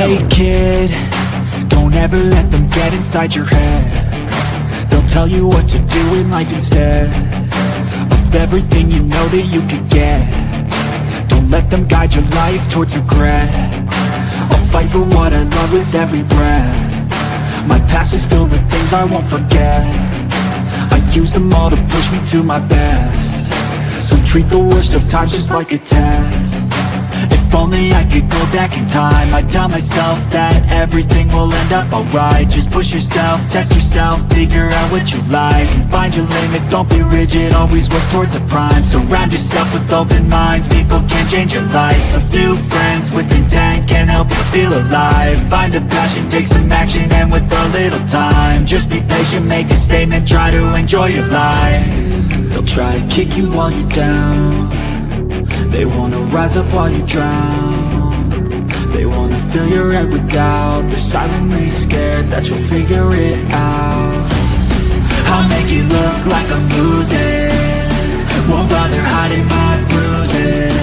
Hey kid, don't ever let them get inside your head. They'll tell you what to do in life instead of everything you know that you could get. Don't let them guide your life towards regret. I'll fight for what I love with every breath. My past is filled with things I won't forget. I use them all to push me to my best. So treat the worst of times just like a test. If only I could go back in time, I'd tell myself that everything will end up alright. Just push yourself, test yourself, figure out what you like, and find your limits, don't be rigid, always work towards a prime. Surround yourself with open minds, people can change your life. A few friends with intent can help you feel alive. Find a passion, take some action, and with a little time, just be patient, make a statement, try to enjoy your life. They'll try to kick you while you're down. They wanna rise up while you drown. They wanna fill your head with doubt. They're silently scared that you'll figure it out. I'll make it look like I'm losing, won't bother hiding my bruises.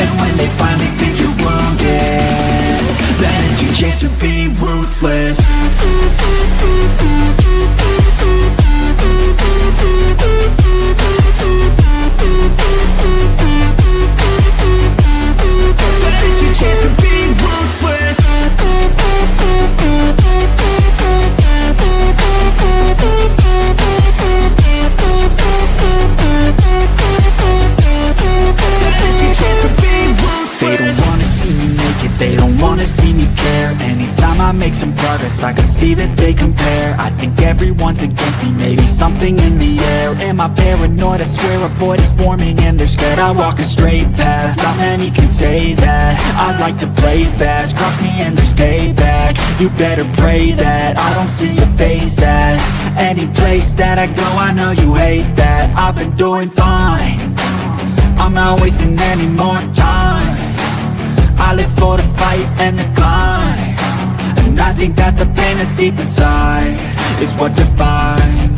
And when they finally think you're wounded, then it's your chance to be ruthless. It's your chance to be ruthless. It's your chance to be ruthless. They don't wanna see me make it, they don't wanna see me care. Anytime I make some progress, I can see that they compare. I think everyone's against me, maybe something in the air. Am I paranoid? I swear a void is forming and they're scared. I walk a straight path, not many can say that. I like to play fast, cross me and there's payback. You better pray that I don't see your face at any place that I go. I know you hate that. I've been doing fine, I'm not wasting any more time. I live for the fight and the climb, and I think that the pain that's deep inside is what defines.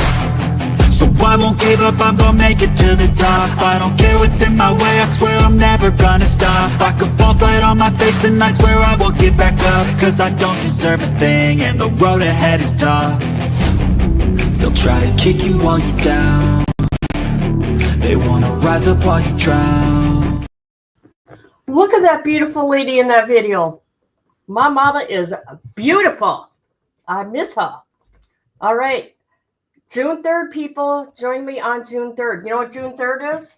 So I won't give up, I'm gonna make it to the top. I don't care what's in my way, I swear I'm never gonna stop. I could fall flat on my face and I swear I will get back up, cause I don't deserve a thing and the road ahead is tough. They'll try to kick you while you're down. They wanna rise up while you drown. Look at that beautiful lady in that video. My mama is beautiful. I miss her. All right. June 3rd, people, join me on June 3rd. You know what June 3rd is?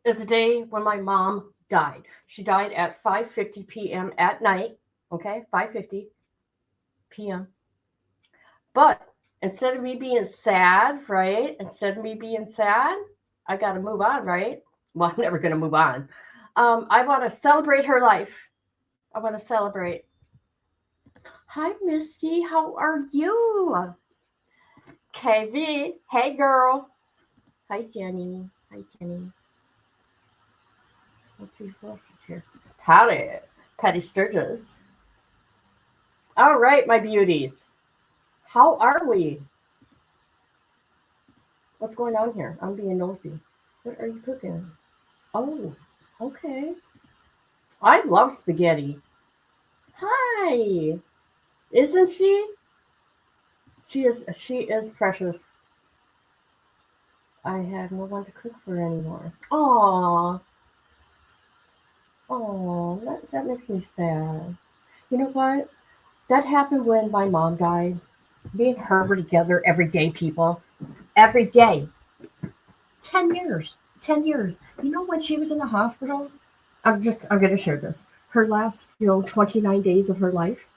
It's the day when my mom died. She died at 5:50 p.m. at night. Okay, 5:50 p.m. But instead of me being sad, right? Instead of me being sad, I got to move on, right? Well, I'm never going to move on. I want to celebrate her life. I want to celebrate. Hi, Misty. How are you? KV. Hey, girl. Hi, Jenny. Hi, Jenny. Let's see who else is here. Howdy. Patty Sturgis. All right, my beauties. How are we? What's going on here? I'm being nosy. What are you cooking? Oh, okay. I love spaghetti. Hi. Isn't she? She is precious. I have no one to cook for anymore. Aw. Oh, that makes me sad. You know what? That happened when my mom died. Me and her were together every day, people. Every day. 10 years. 10 years. You know when she was in the hospital? I'm going to share this. Her last, 29 days of her life.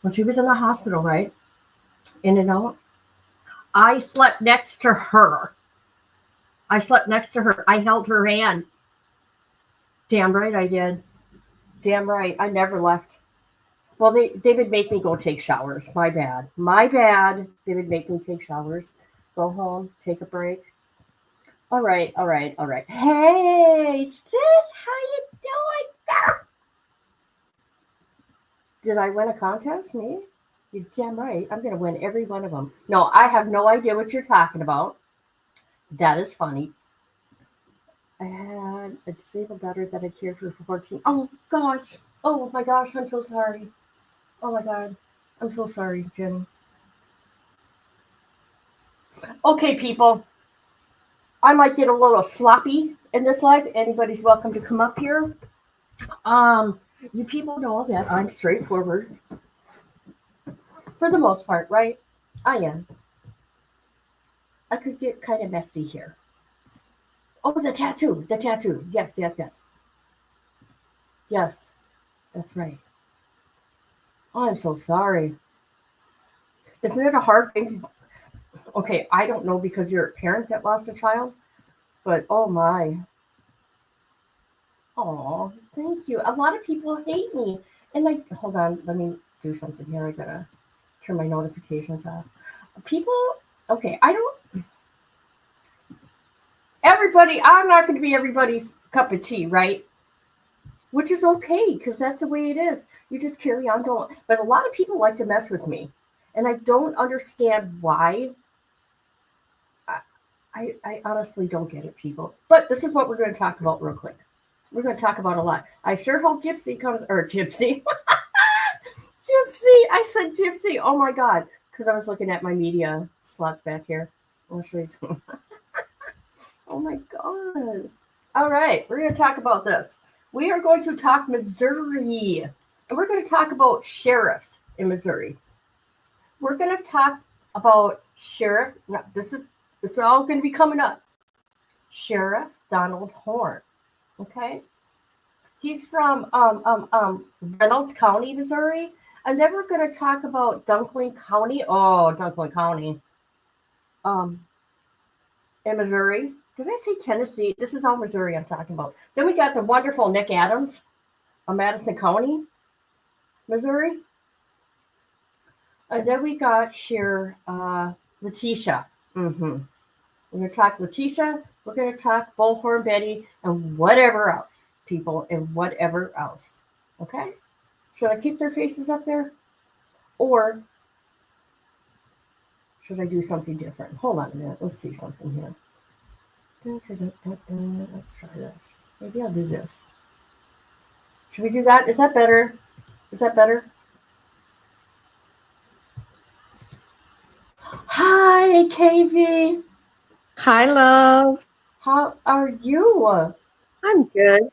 When she was in the hospital, right? In and out. I slept next to her. I held her hand. Damn right I did. Damn right. I never left. Well, they would make me go take showers. My bad. They would make me take showers. Go home. Take a break. All right. Hey, sis. How you doing, girl? Did I win a contest? Me? You're damn right. I'm going to win every one of them. No, I have no idea what you're talking about. That is funny. I had a disabled daughter that I cared for 14. Oh, gosh. Oh my gosh, I'm so sorry. Oh my God. I'm so sorry, Jenny. Okay, people. I might get a little sloppy in this life. Anybody's welcome to come up here. Um, you people know that I'm straightforward for the most part, right? I am. I could get kind of messy here. Oh, the tattoo. The tattoo. Yes, yes, yes. Yes, that's right. Oh, I'm so sorry. Isn't it a hard thing to... Okay, I don't know because you're a parent that lost a child, but oh my. Oh, thank you. A lot of people hate me. And like, hold on, let me do something here. I gotta turn my notifications off. People, okay, I don't, everybody, I'm not going to be everybody's cup of tea, right? Which is okay because that's the way it is. You just carry on going. But a lot of people like to mess with me. And I don't understand why. I honestly don't get it, people. But this is what we're going to talk about real quick. We're going to talk about a lot. I sure hope Gypsy comes, or Gypsy. Gypsy. I said Gypsy. Oh my God. Because I was looking at my media slots back here. I'll show you some. Oh my God. All right. We're going to talk about this. We are going to talk Missouri. And we're going to talk about sheriffs in Missouri. We're going to talk about Sheriff. No, this is all going to be coming up. Sheriff Donald Horn. Okay. He's from Reynolds County, Missouri. And then we're going to talk about Dunklin County. Oh, Dunklin County. In Missouri. Did I say Tennessee? This is all Missouri I'm talking about. Then we got the wonderful Nick Adams of Madison County, Missouri. And then we got here Letitia. Mm-hmm. We're going to talk Letitia. We're going to talk Bullhorn Betty and whatever else, people, and whatever else. Okay? Should I keep their faces up there? Or should I do something different? Hold on a minute. Let's see something here. Let's try this. Maybe I'll do this. Should we do that? Is that better? Is that better? Hi, KV. Hi, love. How are you? I'm good.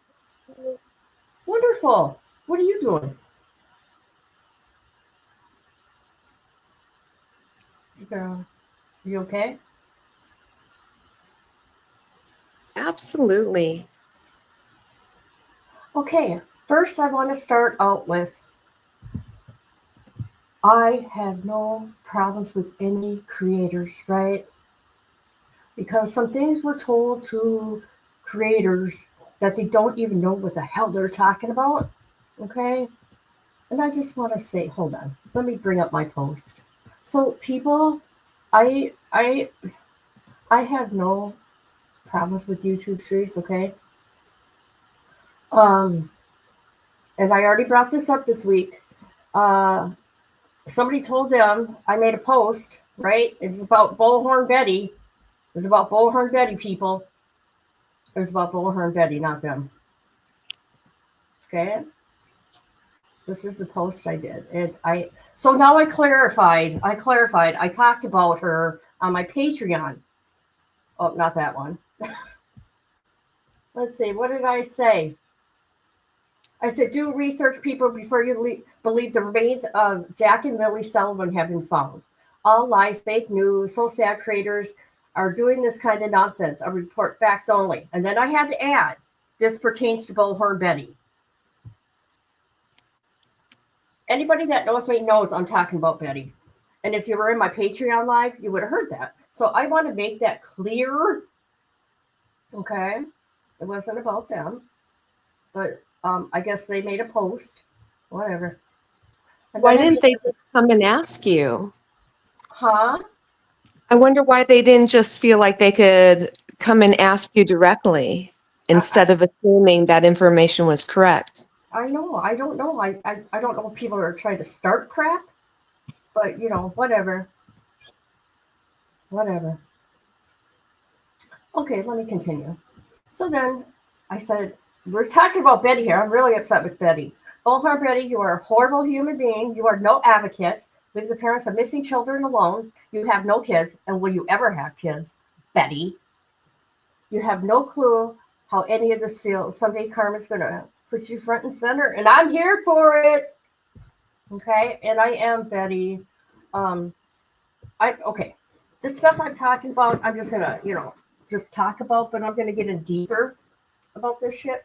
Wonderful. What are you doing? Girl, you okay? Absolutely. Okay. First, I want to start out with I have no problems with any creators, right? Because some things were told to creators that they don't even know what the hell they're talking about. Okay. And I just want to say, hold on, let me bring up my post. So people, I have no problems with YouTube series, okay? And I already brought this up this week. Somebody told them I made a post, right? It's about Bullhorn Betty. It was about Bullhorn Betty, people. It was about Bullhorn Betty, not them. Okay? This is the post I did. So now I clarified. I talked about her on my Patreon. Oh, not that one. Let's see. What did I say? I said, do research, people, before you believe the remains of Jack and Lily Sullivan have been found. All lies, fake news, so sad creators are doing this kind of nonsense. I report facts only. And then I had to add, this pertains to Bullhorn Betty. Anybody that knows me knows I'm talking about Betty. And if you were in my Patreon live, you would have heard that. So I want to make that clear. Okay. It wasn't about them. But I guess they made a post. Whatever. And Why didn't they just come and ask you? Huh? I wonder why they didn't just feel like they could come and ask you directly instead of assuming that information was correct. I know. I don't know. I don't know if people are trying to start crap. But, whatever. Whatever. Okay, let me continue. So then I said, we're talking about Betty here. I'm really upset with Betty. Bullhorn Betty, you are a horrible human being. You are no advocate. Leave the parents of missing children alone. You have no kids, and will you ever have kids, Betty? You have no clue how any of this feels. Someday karma's going to put you front and center, and I'm here for it. Okay, and I am Betty. Okay. This stuff I'm talking about, I'm just gonna, just talk about, but I'm gonna get in deeper about this shit.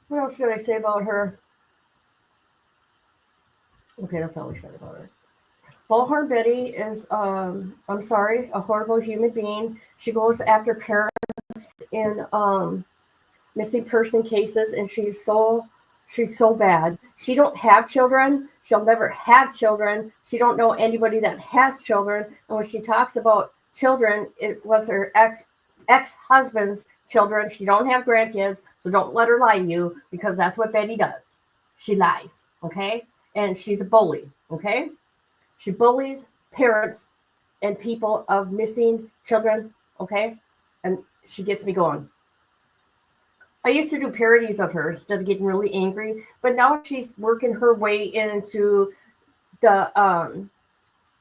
What else did I say about her? Okay, that's all we said about her. Bullhorn Betty is, I'm sorry, a horrible human being. She goes after parents in missing person cases, and she's so bad. She don't have children. She'll never have children. She don't know anybody that has children. And when she talks about children, it was her ex-husband's children. She don't have grandkids, so don't let her lie to you, because that's what Betty does. She lies, okay? And she's a bully, okay? She bullies parents and people of missing children, okay? And she gets me going. I used to do parodies of her instead of getting really angry, but now she's working her way into the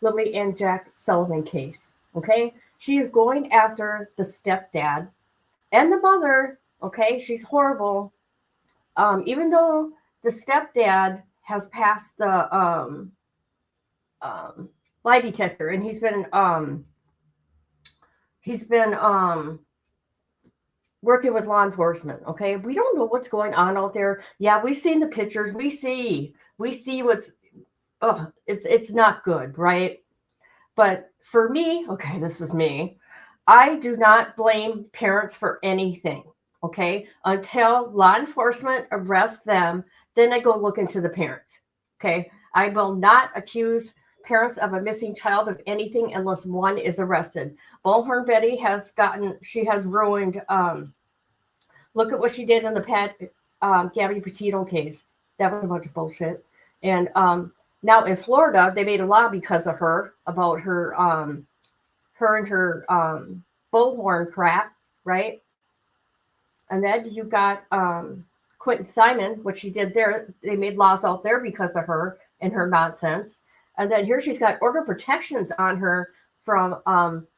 Lily and Jack Sullivan case, okay? She is going after the stepdad and the mother, okay? She's horrible. Even though the stepdad has passed the lie detector, and he's been working with law enforcement. Okay, we don't know what's going on out there. Yeah, we've seen the pictures. We see what's. Oh, it's not good, right? But for me, okay, this is me. I do not blame parents for anything. Okay, until law enforcement arrests them, then I go look into the parents. Okay, I will not accuse parents of a missing child of anything unless one is arrested. Bullhorn Betty has ruined. Look at what she did in the Gabby Petito case. That was a bunch of bullshit. And now in Florida, they made a law because of her about her and her bullhorn crap, right? And then you got Quentin Simon, what she did there. They made laws out there because of her and her nonsense. And then here she's got order protections on her from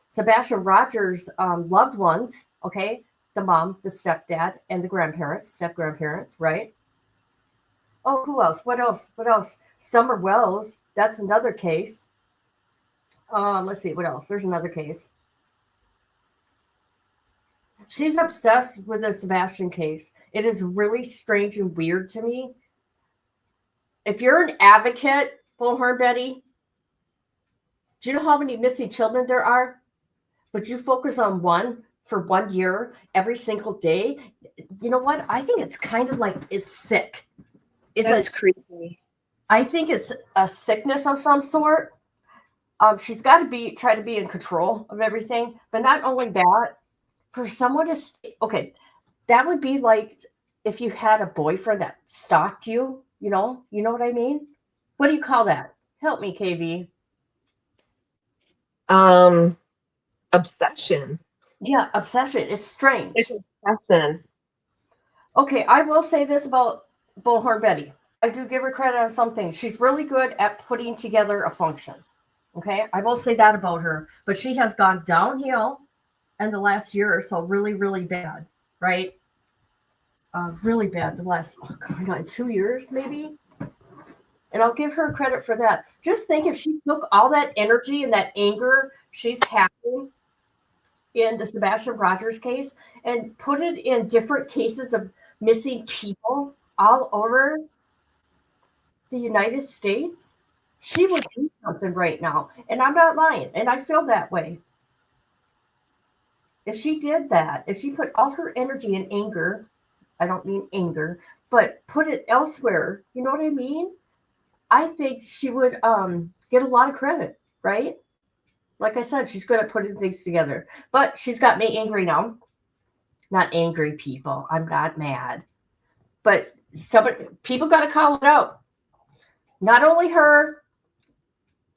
Sebastian Rogers' loved ones, okay? The mom, the stepdad, and the grandparents, step-grandparents, right? Oh, who else? What else? Summer Wells, that's another case. Let's see, what else? There's another case. She's obsessed with the Sebastian case. It is really strange and weird to me. If you're an advocate, Bullhorn Betty, do you know how many missing children there are? But you focus on one for 1 year, every single day. You know what? I think it's kind of like it's sick. That's creepy. I think it's a sickness of some sort. She's got to try to be in control of everything. But not only that, for someone to okay, that would be like if you had a boyfriend that stalked you. You know what I mean? What do you call that? Help me, KV. Obsession. Yeah, obsession. It's strange. It's obsession. Okay, I will say this about Bullhorn Betty. I do give her credit on something. She's really good at putting together a function. Okay, I will say that about her. But she has gone downhill in the last year or so, really, really bad, right? Really bad the last 2 years, maybe. And I'll give her credit for that. Just think if she took all that energy and that anger she's having in the Sebastian Rogers case and put it in different cases of missing people all over the United States, she would do something right now. And I'm not lying. And I feel that way. If she did that, if she put all her energy and anger, I don't mean anger, but put it elsewhere, you know what I mean? I think she would get a lot of credit, right? Like I said, she's good at putting things together. But she's got me angry now. Not angry, people. I'm not mad. But people got to call it out. Not only her,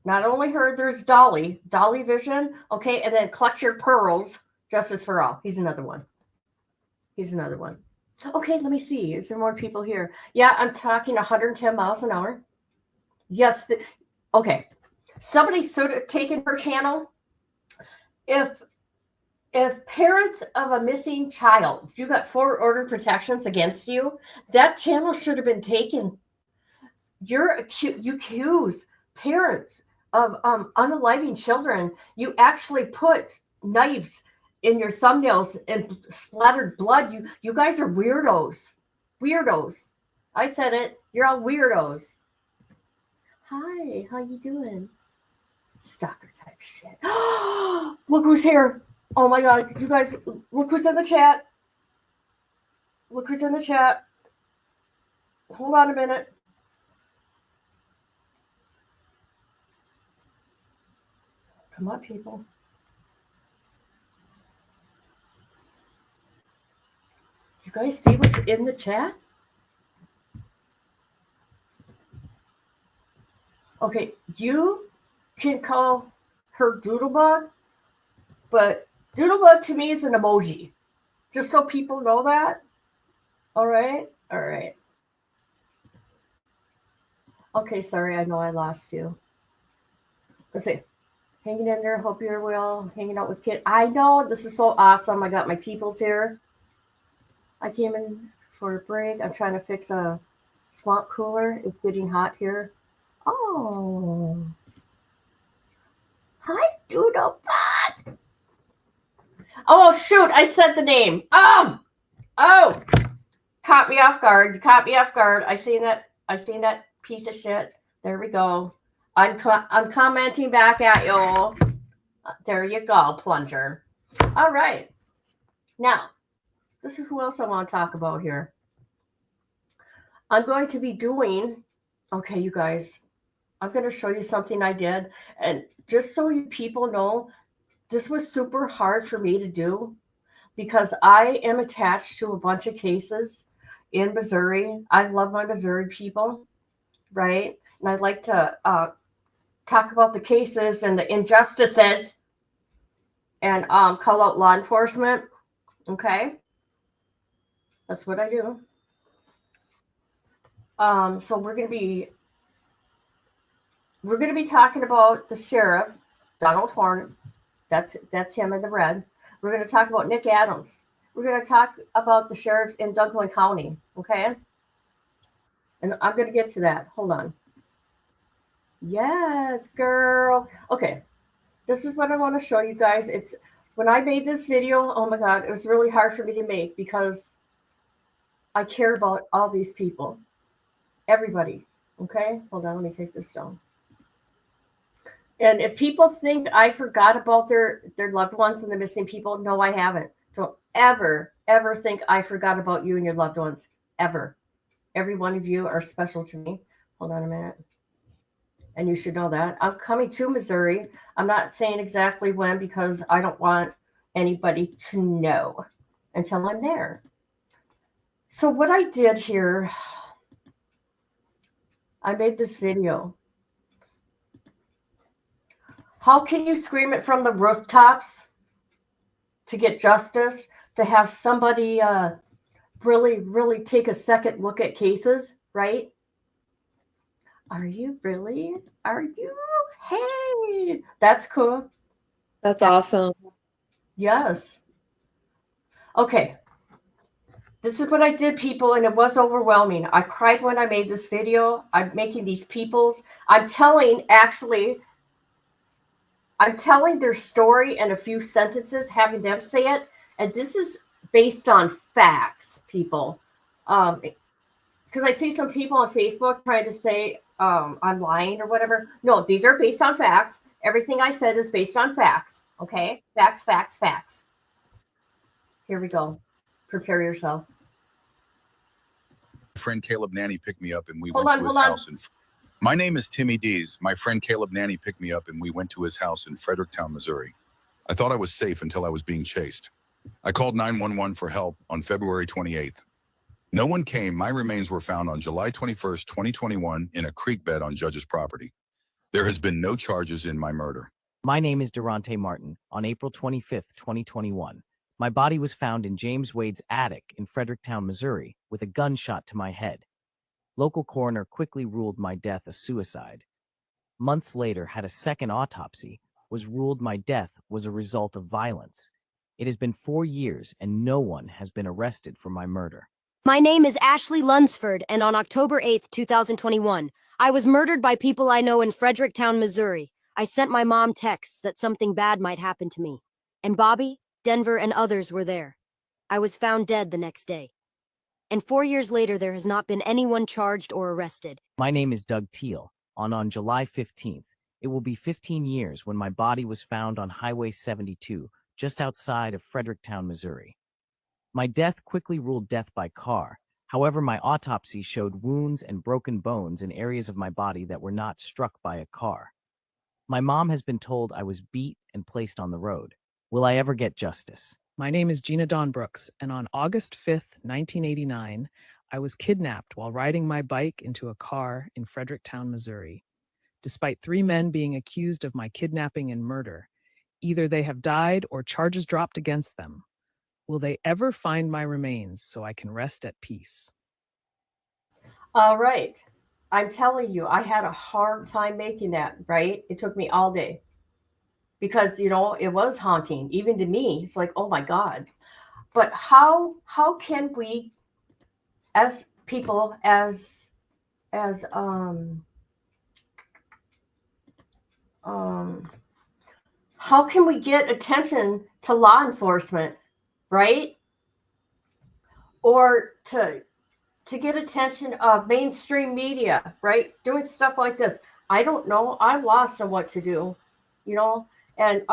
there's Dolly Vision, okay? And then Clutch Your Pearls, Justice for All. He's another one. Okay, let me see. Is there more people here? Yeah, I'm talking 110 miles an hour. Yes. Okay. Somebody should have taken her channel. If parents of a missing child, you got 4 order protections against you, that channel should have been taken. You accuse parents of unaliving children. You actually put knives in your thumbnails and splattered blood. You guys are weirdos. Weirdos. I said it. You're all weirdos. Hi, how you doing? Stalker type shit. Look who's here. Oh my god, you guys, look who's in the chat. Look who's in the chat. Hold on a minute. Come on, people. You guys see what's in the chat? Okay, you can call her Doodlebug, but Doodlebug to me is an emoji. Just so people know that. All right? All right. Okay, sorry, I know I lost you. Let's see. Hanging in there, hope you're well. Hanging out with Kit. I know, this is so awesome. I got my peoples here. I came in for a break. I'm trying to fix a swamp cooler. It's getting hot here. Oh. Hi, Doodlebug. Oh, shoot. I said the name. Oh. Caught me off guard. You caught me off guard. I seen that piece of shit. There we go. I'm commenting back at you. There you go, plunger. All right. Now, this is who else I want to talk about here. I'm going to be doing, okay, you guys, I'm going to show you something I did. And just so you people know, this was super hard for me to do because I am attached to a bunch of cases in Missouri. I love my Missouri people, right? And I'd like to talk about the cases and the injustices and call out law enforcement. Okay? That's what I do. So we're gonna be talking about the sheriff, Donald Horn. That's him in the red. We're gonna talk about Nick Adams. We're gonna talk about the sheriffs in Dunklin County. Okay? And I'm gonna get to that. Hold on. Yes, girl. Okay. This is what I want to show you guys. It's when I made this video, oh my God, it was really hard for me to make because I care about all these people. Everybody. Okay? Hold on, let me take this down. And if people think I forgot about their loved ones and the missing people, no, I haven't. Don't ever think I forgot about you and your loved ones. Ever. Every one of you are special to me. Hold on a minute. And you should know that. I'm coming to Missouri. I'm not saying exactly when because I don't want anybody to know until I'm there. So what I did here, I made this video. How can you scream it from the rooftops to get justice, to have somebody really take a second look at cases, right? Are you really? Are you? Hey, that's cool. That's awesome. Yes. Okay. This is what I did, people, and it was overwhelming. I cried when I made this video. I'm making these peoples. I'm telling their story in a few sentences, having them say it. And this is based on facts, people. Because I see some people on Facebook trying to say I'm lying or whatever. No, these are based on facts. Everything I said is based on facts. Okay? Facts, facts, facts. Here we go. Prepare yourself. My friend Caleb Nanny picked me up and we went to his house. My name is Timmy Dees. My friend Caleb Nanny picked me up and we went to his house in Fredericktown, Missouri. I thought I was safe until I was being chased. I called 911 for help on February 28th. No one came. My remains were found on July 21st, 2021 in a creek bed on Judge's property. There has been no charges in my murder. My name is Durante Martin. On April 25th, 2021, My body was found in James Wade's attic in Fredericktown, Missouri, with a gunshot to my head. Local coroner quickly ruled my death a suicide. Months later, had a second autopsy, was ruled my death was a result of violence. It has been 4 years and no one has been arrested for my murder. My name is Ashley Lunsford, and on October 8th, 2021, I was murdered by people I know in Fredericktown, Missouri. I sent my mom texts that something bad might happen to me. And Bobby, Denver, and others were there. I was found dead the next day. And 4 years later, there has not been anyone charged or arrested. My name is Doug Teal. On July 15th, it will be 15 years when my body was found on Highway 72, just outside of Fredericktown, Missouri. My death quickly ruled death by car. However, my autopsy showed wounds and broken bones in areas of my body that were not struck by a car. My mom has been told I was beat and placed on the road. Will I ever get justice? My name is Gina Dawn Brooks, and on August 5th, 1989, I was kidnapped while riding my bike into a car in Fredericktown, Missouri. Despite 3 men being accused of my kidnapping and murder, either they have died or charges dropped against them. Will they ever find my remains so I can rest at peace? All right. I'm telling you, I had a hard time making that, right? It took me all day because, it was haunting, even to me. It's like, oh my God. But how can we, as people, how can we get attention to law enforcement, right? Or to get attention of mainstream media, right? Doing stuff like this. I don't know. I'm lost on what to do, And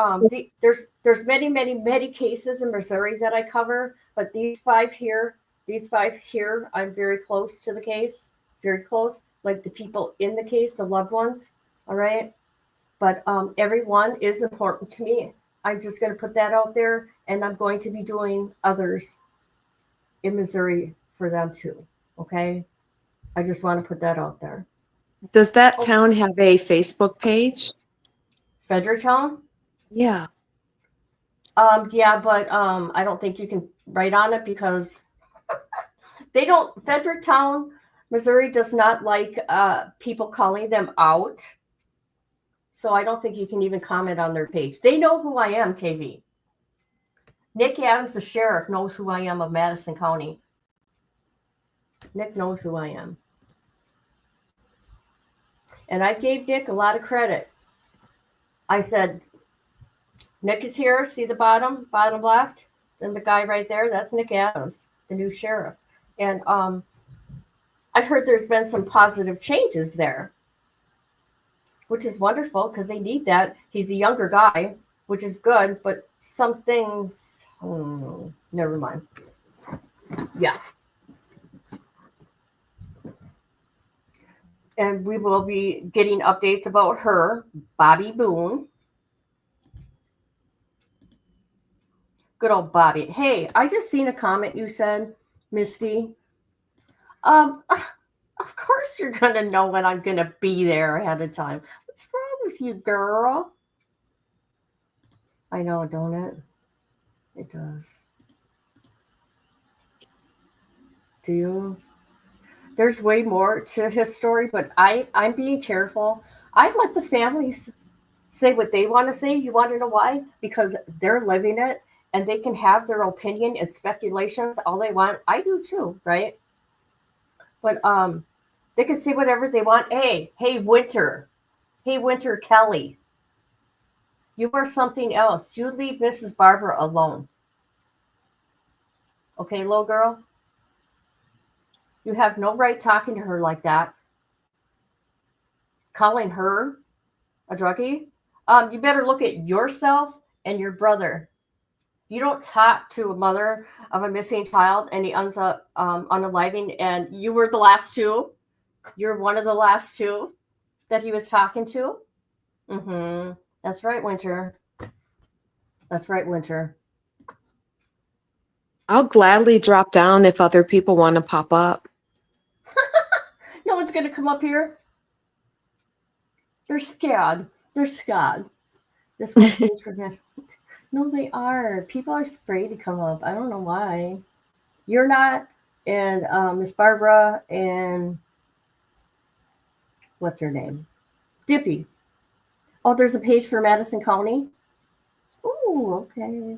there's many cases in Missouri that I cover, but these five here, I'm very close to the case, very close, like the people in the case, the loved ones. All right. But everyone is important to me. I'm just going to put that out there, and I'm going to be doing others in Missouri for them too. Okay. I just want to put that out there. Does that town have a Facebook page? Fredericktown? Yeah. Yeah, but I don't think you can write on it because Fredericktown, Missouri does not like people calling them out. So I don't think you can even comment on their page. They know who I am, KV. Nick Adams, the sheriff, knows who I am of Madison County. Nick knows who I am. And I gave Nick a lot of credit. I said, Nick is here. See the bottom left? Then the guy right there, that's Nick Adams, the new sheriff. And I've heard there's been some positive changes there, which is wonderful because they need that. He's a younger guy, which is good, but some things, never mind. Yeah. And we will be getting updates about her, Bobby Boone. Good old Bobby. Hey, I just seen a comment you said, Misty. Of course you're going to know when I'm going to be there ahead of time. What's wrong with you, girl? I know, don't it? It does. Do you? There's way more to his story, but I'm being careful. I let the families say what they want to say. You want to know why? Because they're living it and they can have their opinion and speculations all they want. I do too, right? But they can say whatever they want. Hey, Winter. Hey, Winter Kelly. You are something else. You leave Mrs. Barber alone. Okay, little girl? You have no right talking to her like that. Calling her a druggie. You better look at yourself and your brother. You don't talk to a mother of a missing child and he ends up unaliving, and you were the last two. You're one of the last two that he was talking to. Mm-hmm. That's right, Winter. That's right, Winter. I'll gladly drop down if other people want to pop up. No one's going to come up here. They're scared. This one thing's for me. No, they are. People are afraid to come up. I don't know why. You're not, and Miss Barbara and what's her name? Dippy. Oh, there's a page for Madison County. Ooh, okay.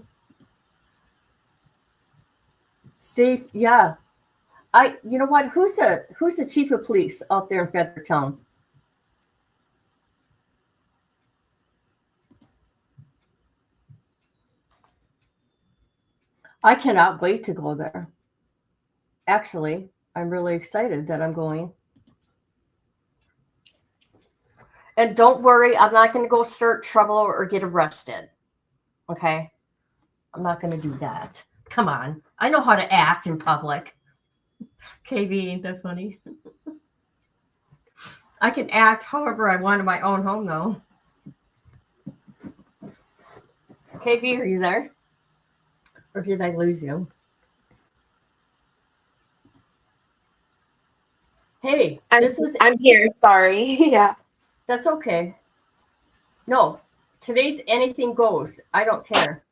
Steve, yeah. You know what? Who's the chief of police out there in Fredericktown? I cannot wait to go there. Actually, I'm really excited that I'm going. And don't worry, I'm not going to go start trouble or get arrested. Okay? I'm not going to do that. Come on. I know how to act in public. KB, ain't that funny? I can act however I want in my own home, though. KB, are you there? Or did I lose you? Hey, I'm here. Sorry. Yeah. That's okay. No, today's anything goes. I don't care.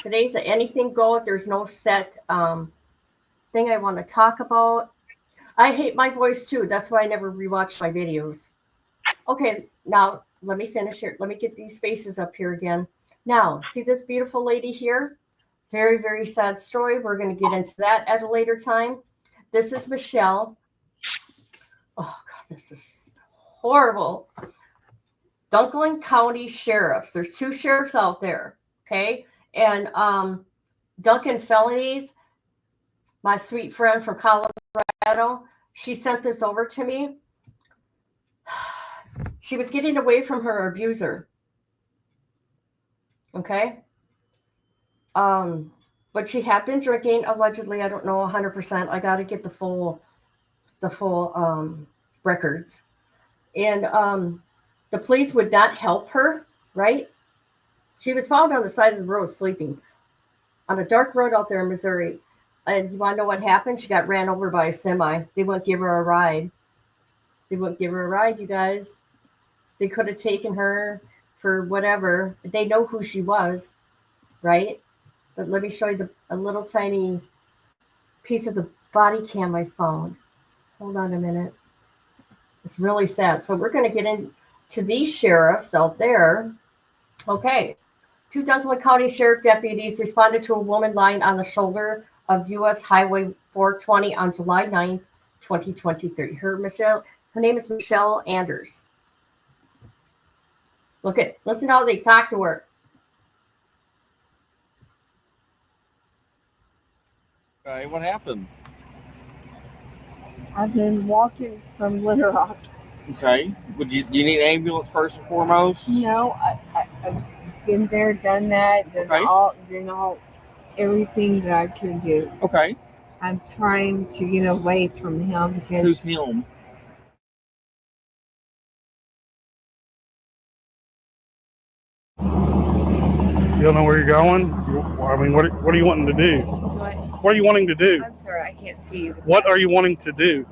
Today's a anything go. There's no set thing I want to talk about. I hate my voice too. That's why I never rewatch my videos. Okay, now let me finish here. Let me get these faces up here again. Now, see this beautiful lady here? Very, very sad story. We're going to get into that at a later time. This is Michelle. Oh, God, this is horrible. Dunklin County Sheriffs. There's 2 sheriffs out there, okay? And Duncan Felonies, my sweet friend from Colorado, she sent this over to me. She was getting away from her abuser, okay? But she had been drinking, allegedly. I don't know 100%. I got to get the full records. And the police would not help her, right? She was found on the side of the road sleeping on a dark road out there in Missouri. And you want to know what happened? She got ran over by a semi. They wouldn't give her a ride. They wouldn't give her a ride, you guys. They could have taken her for whatever. They know who she was, right? But let me show you a little tiny piece of the body cam I found. Hold on a minute. It's really sad. So we're going to get into these sheriffs out there. Okay. 2 Dunklin County Sheriff deputies responded to a woman lying on the shoulder of U.S. Highway 420 on July 9th, 2023. Her name is Michelle Anders. Listen how they talk to her. Okay, what happened? I've been walking from Little Rock. Okay. Do you need an ambulance first and foremost? No, I've been there, done that, done everything that I could do. Okay. I'm trying to get away from him because Who's him? You don't know where you're going? I mean, what are you wanting to do? What are you wanting to do? I'm sorry, I can't see you. What are you wanting to do?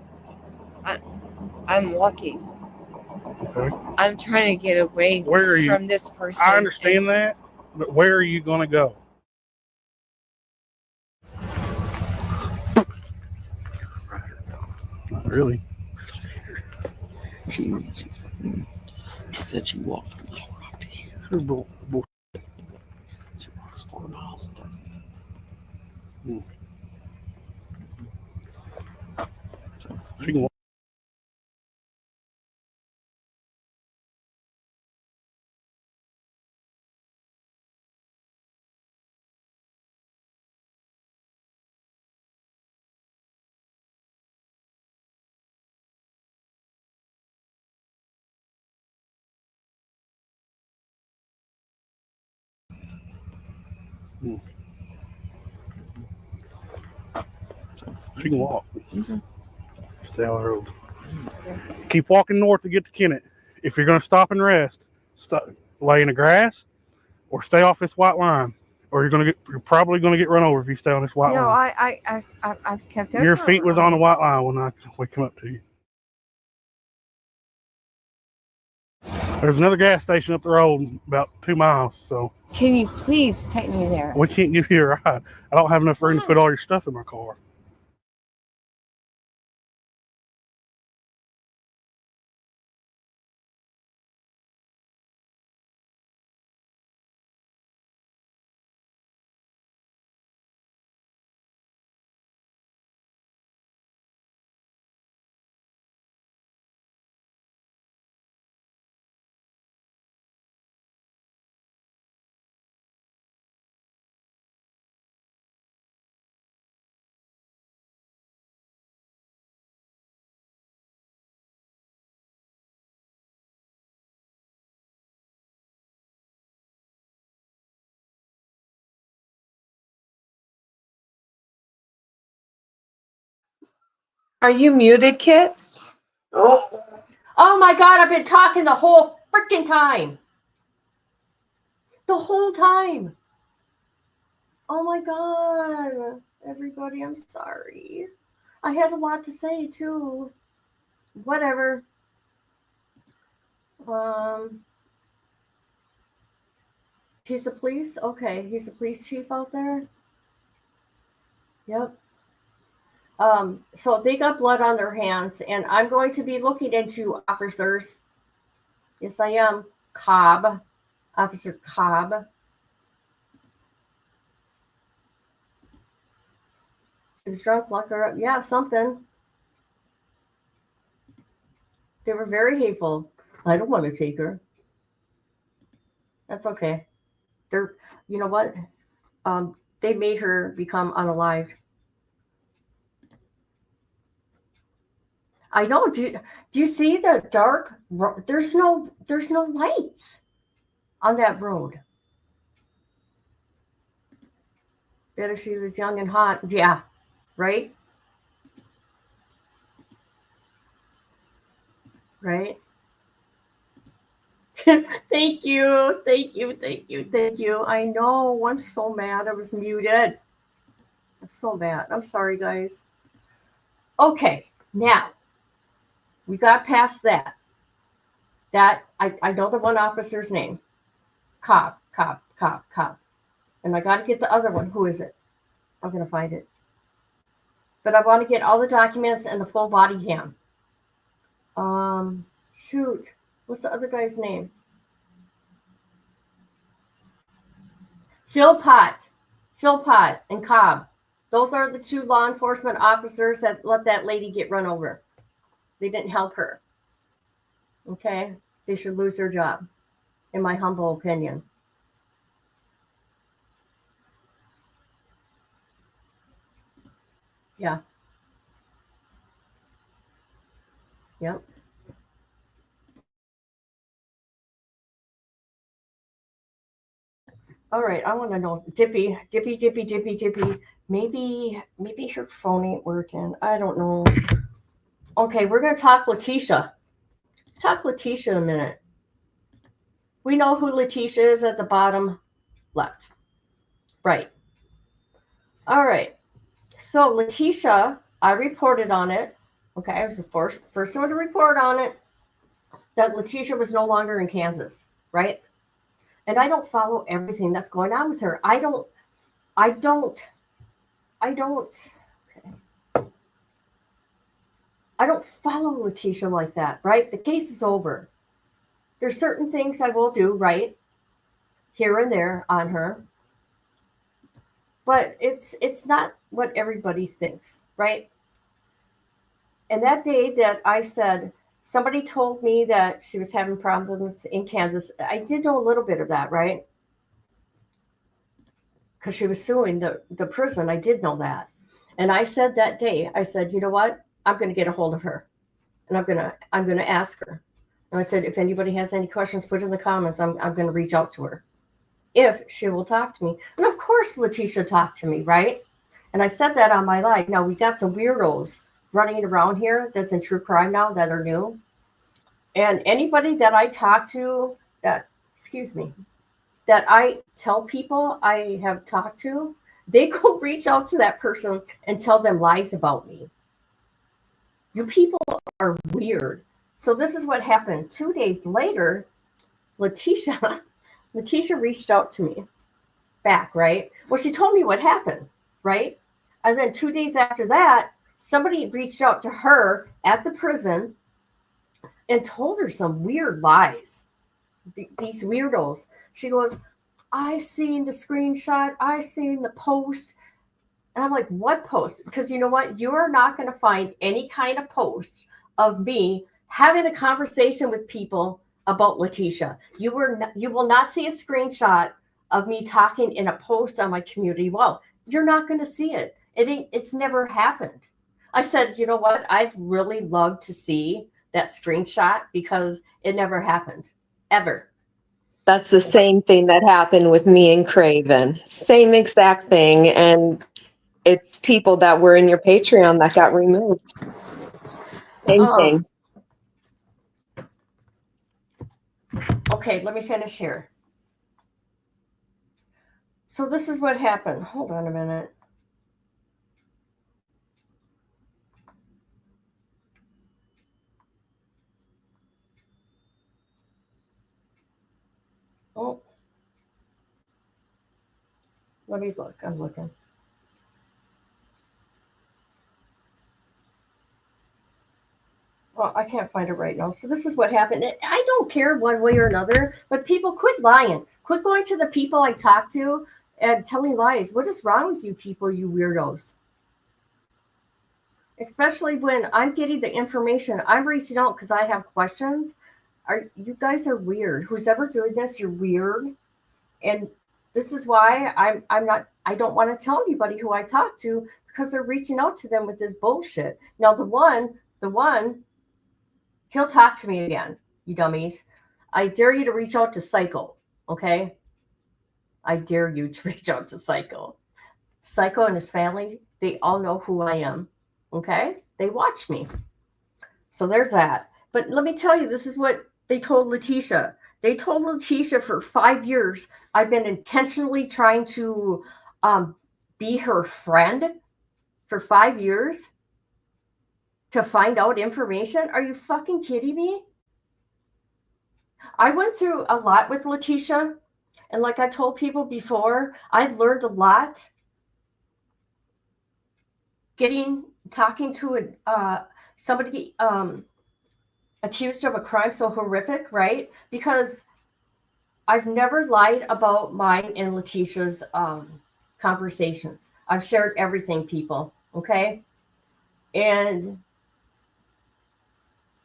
I'm walking. Okay. I'm trying to get away Where are you? from this person. I understand that, but where are you going to go? Not really. She said she walked from Little Rock to here. She said she walks 4 miles. She can walk. She can walk. Okay. Stay on the road. Keep walking north to get to Kennett. If you're going to stop and rest, lay in the grass or stay off this white line, or you're probably going to get run over if you stay on this white No, line. I've kept up. Your feet was on the white line when we come up to you. There's another gas station up the road about 2 miles, so Can you please take me there? we can't give you a ride. I don't have enough room to put all your stuff in my car. Are you muted, Kit? Oh my God, I've been talking the whole freaking time. The whole time. Oh my God. Everybody, I'm sorry. I had a lot to say too. Whatever. He's a police? Okay, he's a police chief out there? Yep. So they got blood on their hands, and I'm going to be looking into officers. Yes, I am. Cobb. Officer Cobb. She was drunk, lock her up. Yeah, something. They were very hateful. I don't want to take her. That's okay. They're, you know what? They made her become unalived. I know. Do you see the dark? There's no lights on that road. Better she was young and hot. Yeah, right. Right. Thank you. I know. I'm so mad. I was muted. I'm so mad. I'm sorry, guys. Okay, now we got past that. I know the one officer's name. Cobb. And I got to get the other one. Who is it? I'm going to find it. But I want to get all the documents and the full body cam. Shoot. What's the other guy's name? Philpott and Cobb. Those are the two law enforcement officers that let that lady get run over. They didn't help her. Okay? They should lose their job, in my humble opinion. Yeah. Yep. All right, I want to know, Dippy. Maybe her phone ain't working. I don't know. Okay, we're going to talk Letitia. Let's talk Letitia a minute. We know who Letitia is at the bottom left. Right. All right. So Letitia, I reported on it. Okay, I was the first one to report on it, that Letitia was no longer in Kansas, right? And I don't follow everything that's going on with her. I don't follow Letitia like that, right? The case is over. There's certain things I will do, right? Here and there on her. But it's not what everybody thinks, right? And that day that I said, somebody told me that she was having problems in Kansas, I did know a little bit of that, right? Because she was suing the prison. I did know that. And I said that day, I said, you know what? I'm going to get a hold of her. And I'm going to ask her. And I said, if anybody has any questions, put in the comments. I'm going to reach out to her if she will talk to me. And of course, Letitia talked to me, right? And I said that on my live. Now, we got some weirdos running around here that's in true crime now that are new. And anybody that I talk to that I tell people I have talked to, they go reach out to that person and tell them lies about me. You people are weird. So this is what happened. 2 days later, Letitia reached out to me back, right? Well, she told me what happened, right? And then 2 days after that, somebody reached out to her at the prison and told her some weird lies. These weirdos. She goes, I seen the screenshot, I seen the post. And I'm like, what post? Because you know what? You are not going to find any kind of post of me having a conversation with people about Letitia. You will not see a screenshot of me talking in a post on my community wall. You're not going to see it. It's never happened. I said, you know what? I'd really love to see that screenshot because it never happened, ever. That's the same thing that happened with me and Craven. Same exact thing. And it's people that were in your Patreon that got removed. Same thing. Okay, let me finish here. So this is what happened. Hold on a minute. Oh, let me look. I'm looking. Well, I can't find it right now. So this is what happened. I don't care one way or another, but people quit lying. Quit going to the people I talk to and telling lies. What is wrong with you people, you weirdos? Especially when I'm getting the information. I'm reaching out because I have questions. You guys are weird. Who's ever doing this, you're weird. And this is why I don't want to tell anybody who I talk to because they're reaching out to them with this bullshit. Now the one, he'll talk to me again, you dummies. I dare you to reach out to Psycho, okay? I dare you to reach out to Psycho. Psycho and his family, they all know who I am, okay? They watch me. So there's that. But let me tell you, this is what they told Letitia. They told Letitia for 5 years, I've been intentionally trying to be her friend for 5 years to find out information. Are you fucking kidding me? I went through a lot with Letitia. And like I told people before, I learned a lot talking to somebody accused of a crime so horrific, right? Because I've never lied about mine and Letitia's conversations. I've shared everything, people, okay? And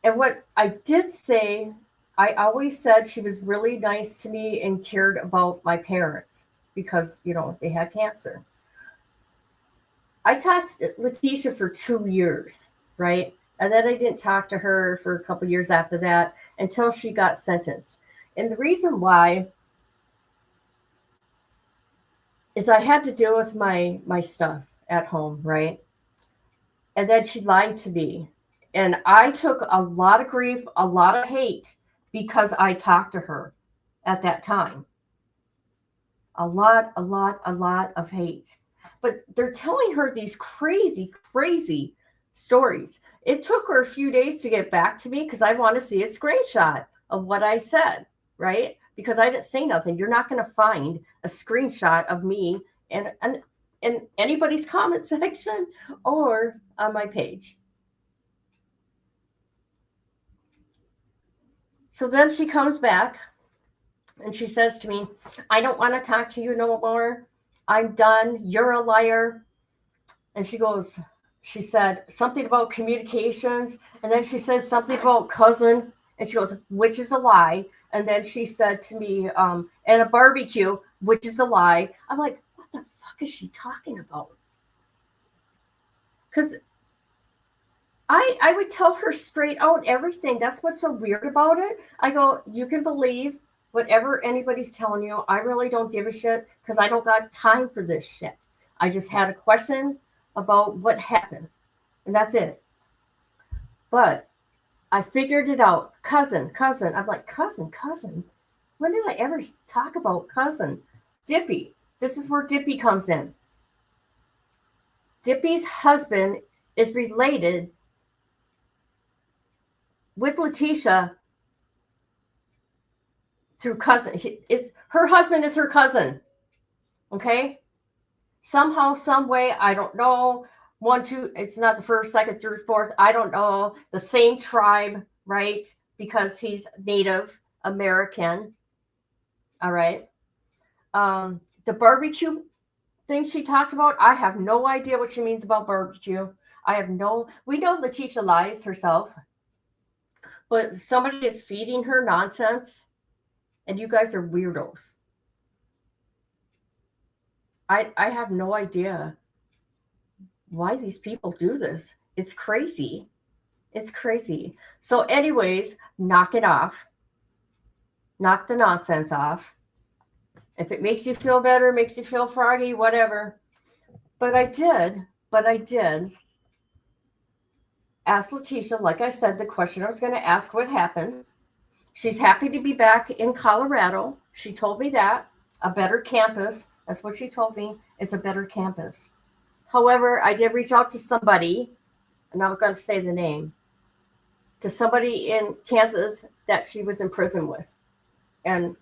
what I did say, I always said she was really nice to me and cared about my parents because, they had cancer. I talked to Letitia for 2 years, right? And then I didn't talk to her for a couple of years after that until she got sentenced. And the reason why is I had to deal with my stuff at home, right? And then she lied to me. And I took a lot of grief, a lot of hate because I talked to her at that time. A lot of hate. But they're telling her these crazy, crazy stories. It took her a few days to get back to me because I want to see a screenshot of what I said, right? Because I didn't say nothing. You're not going to find a screenshot of me in anybody's comment section or on my page. So then she comes back and she says to me, I don't want to talk to you no more. I'm done. You're a liar. And she said something about communications. And then she says something about cousin. And she goes, which is a lie. And then she said to me, and a barbecue, which is a lie. I'm like, what the fuck is she talking about? Because I would tell her straight out everything. That's what's so weird about it. I go, you can believe whatever anybody's telling you. I really don't give a shit because I don't got time for this shit. I just had a question about what happened, and that's it. But I figured it out. Cousin. I'm like, cousin. When did I ever talk about cousin? Dippy. This is where Dippy comes in. Dippy's husband is related with Letitia through cousin. It's her husband is her cousin. Okay? Somehow, some way, I don't know. 1, 2, it's not the first, second, third, fourth, I don't know. The same tribe, right? Because he's Native American. All right. The barbecue thing she talked about, I have no idea what she means about barbecue. We know Letitia lies herself, but somebody is feeding her nonsense, and you guys are weirdos. I have no idea why these people do this. It's crazy. It's crazy. So anyways, knock it off. Knock the nonsense off. If it makes you feel better, makes you feel froggy, whatever. But I did ask Letitia, like I said, the question I was going to ask, what happened. She's happy to be back in Colorado. She told me that. A better campus. That's what she told me. It's a better campus. However, I did reach out to somebody, and I'm not going to say the name, to somebody in Kansas that she was in prison with. And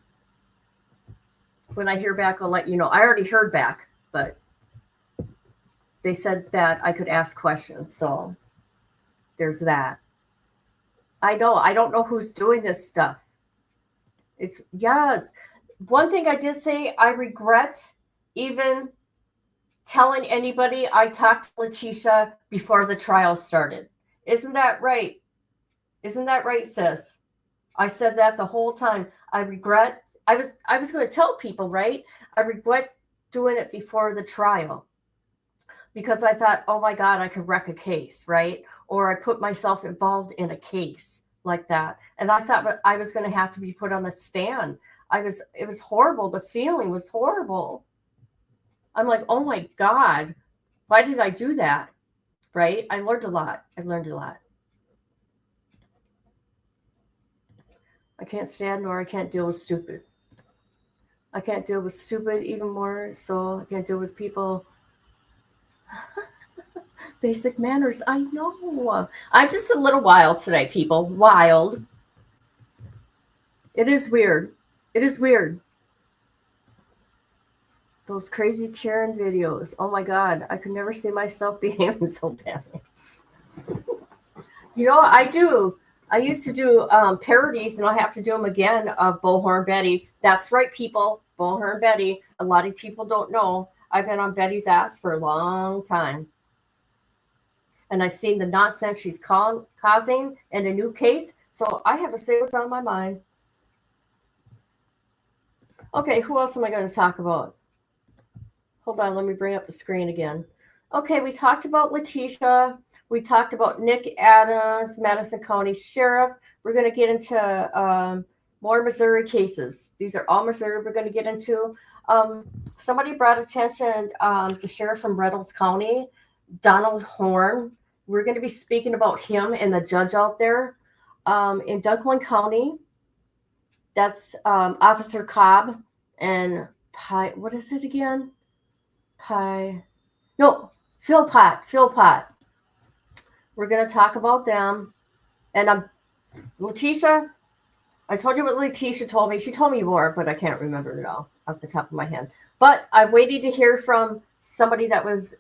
when I hear back, I'll let you know. I already heard back, but they said that I could ask questions. So there's that. I don't know who's doing this stuff. Yes. One thing I did say, I regret even telling anybody I talked to Letitia before the trial started. Isn't that right? Isn't that right, sis? I said that the whole time. I was going to tell people, right? I regret doing it before the trial because I thought, oh my God, I could wreck a case, right? Or I put myself involved in a case like that. And I thought I was going to have to be put on the stand. It was horrible. The feeling was horrible. I'm like, oh my God, why did I do that? Right? I learned a lot. I can't stand or I can't deal with stupid. I can't deal with stupid even more. So I can't deal with people. Basic manners. I know. I'm just a little wild today, people. Wild. It is weird. Those crazy Karen videos. Oh my God. I could never see myself behaving so badly. I used to do parodies, and I have to do them again of Bullhorn Betty. That's right, people. Bullhorn Betty. A lot of people don't know. I've been on Betty's ass for a long time. And I've seen the nonsense she's causing in a new case. So I have to say what's on my mind. Okay, who else am I going to talk about? Hold on, let me bring up the screen again. Okay, we talked about Letitia. We talked about Nick Adams, Madison County Sheriff. We're going to get into more Missouri cases. These are all Missouri we're going to get into. Somebody brought attention, the sheriff from Reynolds County, Donald Horn. We're going to be speaking about him and the judge out there. In Dunklin County, that's Officer Cobb and what is it again? Philpott. We're going to talk about them. And Letitia, I told you what Letitia told me. She told me more, but I can't remember it all off the top of my head. But I'm waiting to hear from somebody that was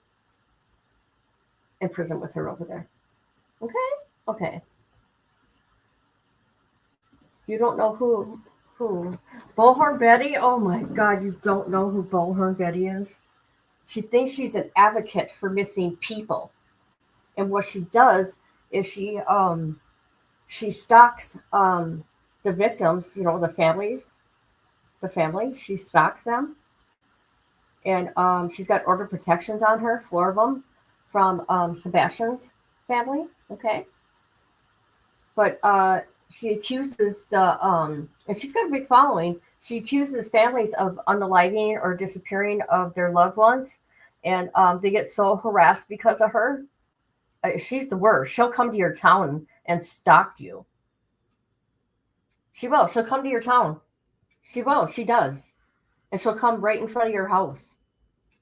in prison with her over there. Okay. You don't know who? Bullhorn Betty? Oh my God, you don't know who Bullhorn Betty is? She thinks she's an advocate for missing people. And what she does is she stalks the victims, the families. She stalks them. And she's got order protections on her, 4 of them, from Sebastian's family. Okay. But she accuses and she's got a big following. She accuses families of unaliving or disappearing of their loved ones. And they get so harassed because of her. She's the worst. She'll come to your town and stalk you. She will. She'll come to your town. She will. She does. And she'll come right in front of your house.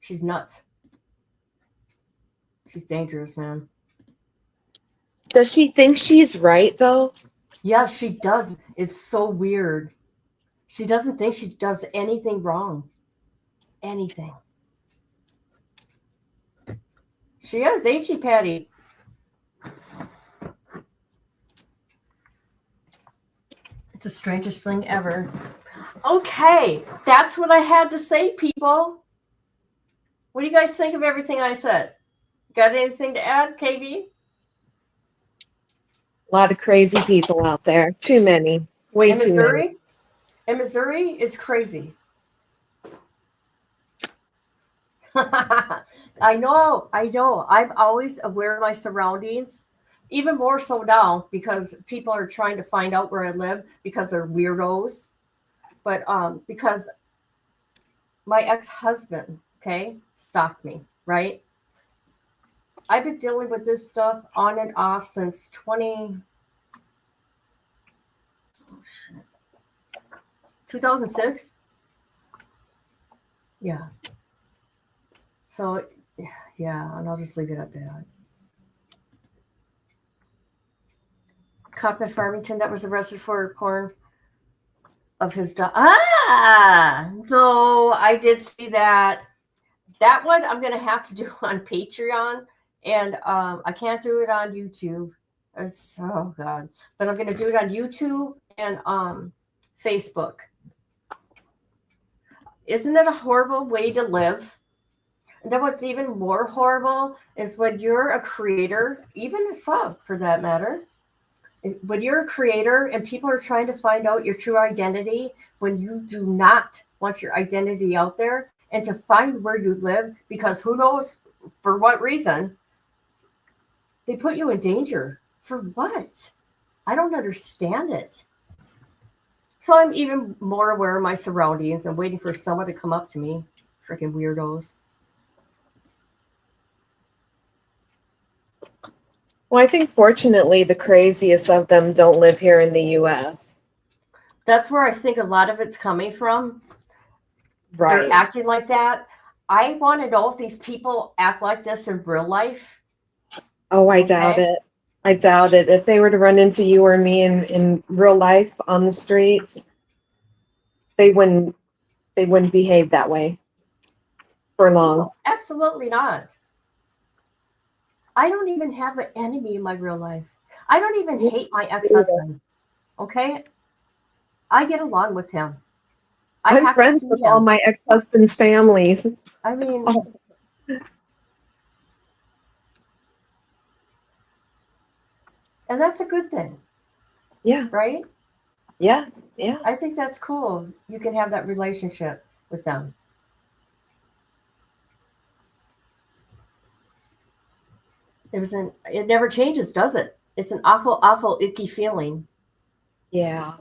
She's nuts. She's dangerous, man. Does she think she's right, though? Yes, she does. It's so weird. She doesn't think she does anything wrong. Anything. She is, ain't she, Patty? It's the strangest thing ever. Okay, that's what I had to say, people. What do you guys think of everything I said? Got anything to add, KB? A lot of crazy people out there. Too many. Way In too many. Missouri? In Missouri is crazy. I know. I'm always aware of my surroundings, even more so now because people are trying to find out where I live because they're weirdos. But because my ex-husband, okay, stalked me, right? I've been dealing with this stuff on and off since 2006. Yeah. So, yeah, and I'll just leave it at that. Cotton Farmington that was arrested for porn of his dog. So I did see that. That one I'm going to have to do on Patreon, and I can't do it on YouTube. Oh, God. But I'm going to do it on YouTube and Facebook. Isn't it a horrible way to live? And then what's even more horrible is when you're a creator, even a sub for that matter, when you're a creator and people are trying to find out your true identity, when you do not want your identity out there and to find where you live, because who knows for what reason, they put you in danger. For what? I don't understand it. So I'm even more aware of my surroundings and waiting for someone to come up to me. Freaking weirdos. Well, I think fortunately the craziest of them don't live here in the U.S. That's where I think a lot of it's coming from. Right. They're acting like that. I want to know if these people act like this in real life. Oh, I doubt it. I doubt it. If they were to run into you or me in real life on the streets, they wouldn't behave that way for long. No, absolutely not. I don't even have an enemy in my real life. I don't even hate my ex-husband. Okay? I get along with him. I'm friends with all my ex-husband's families. I mean, and that's a good thing. Yeah. Right? Yes. Yeah. I think that's cool. You can have that relationship with them. It never changes, does it? It's an awful, awful, icky feeling. Yeah.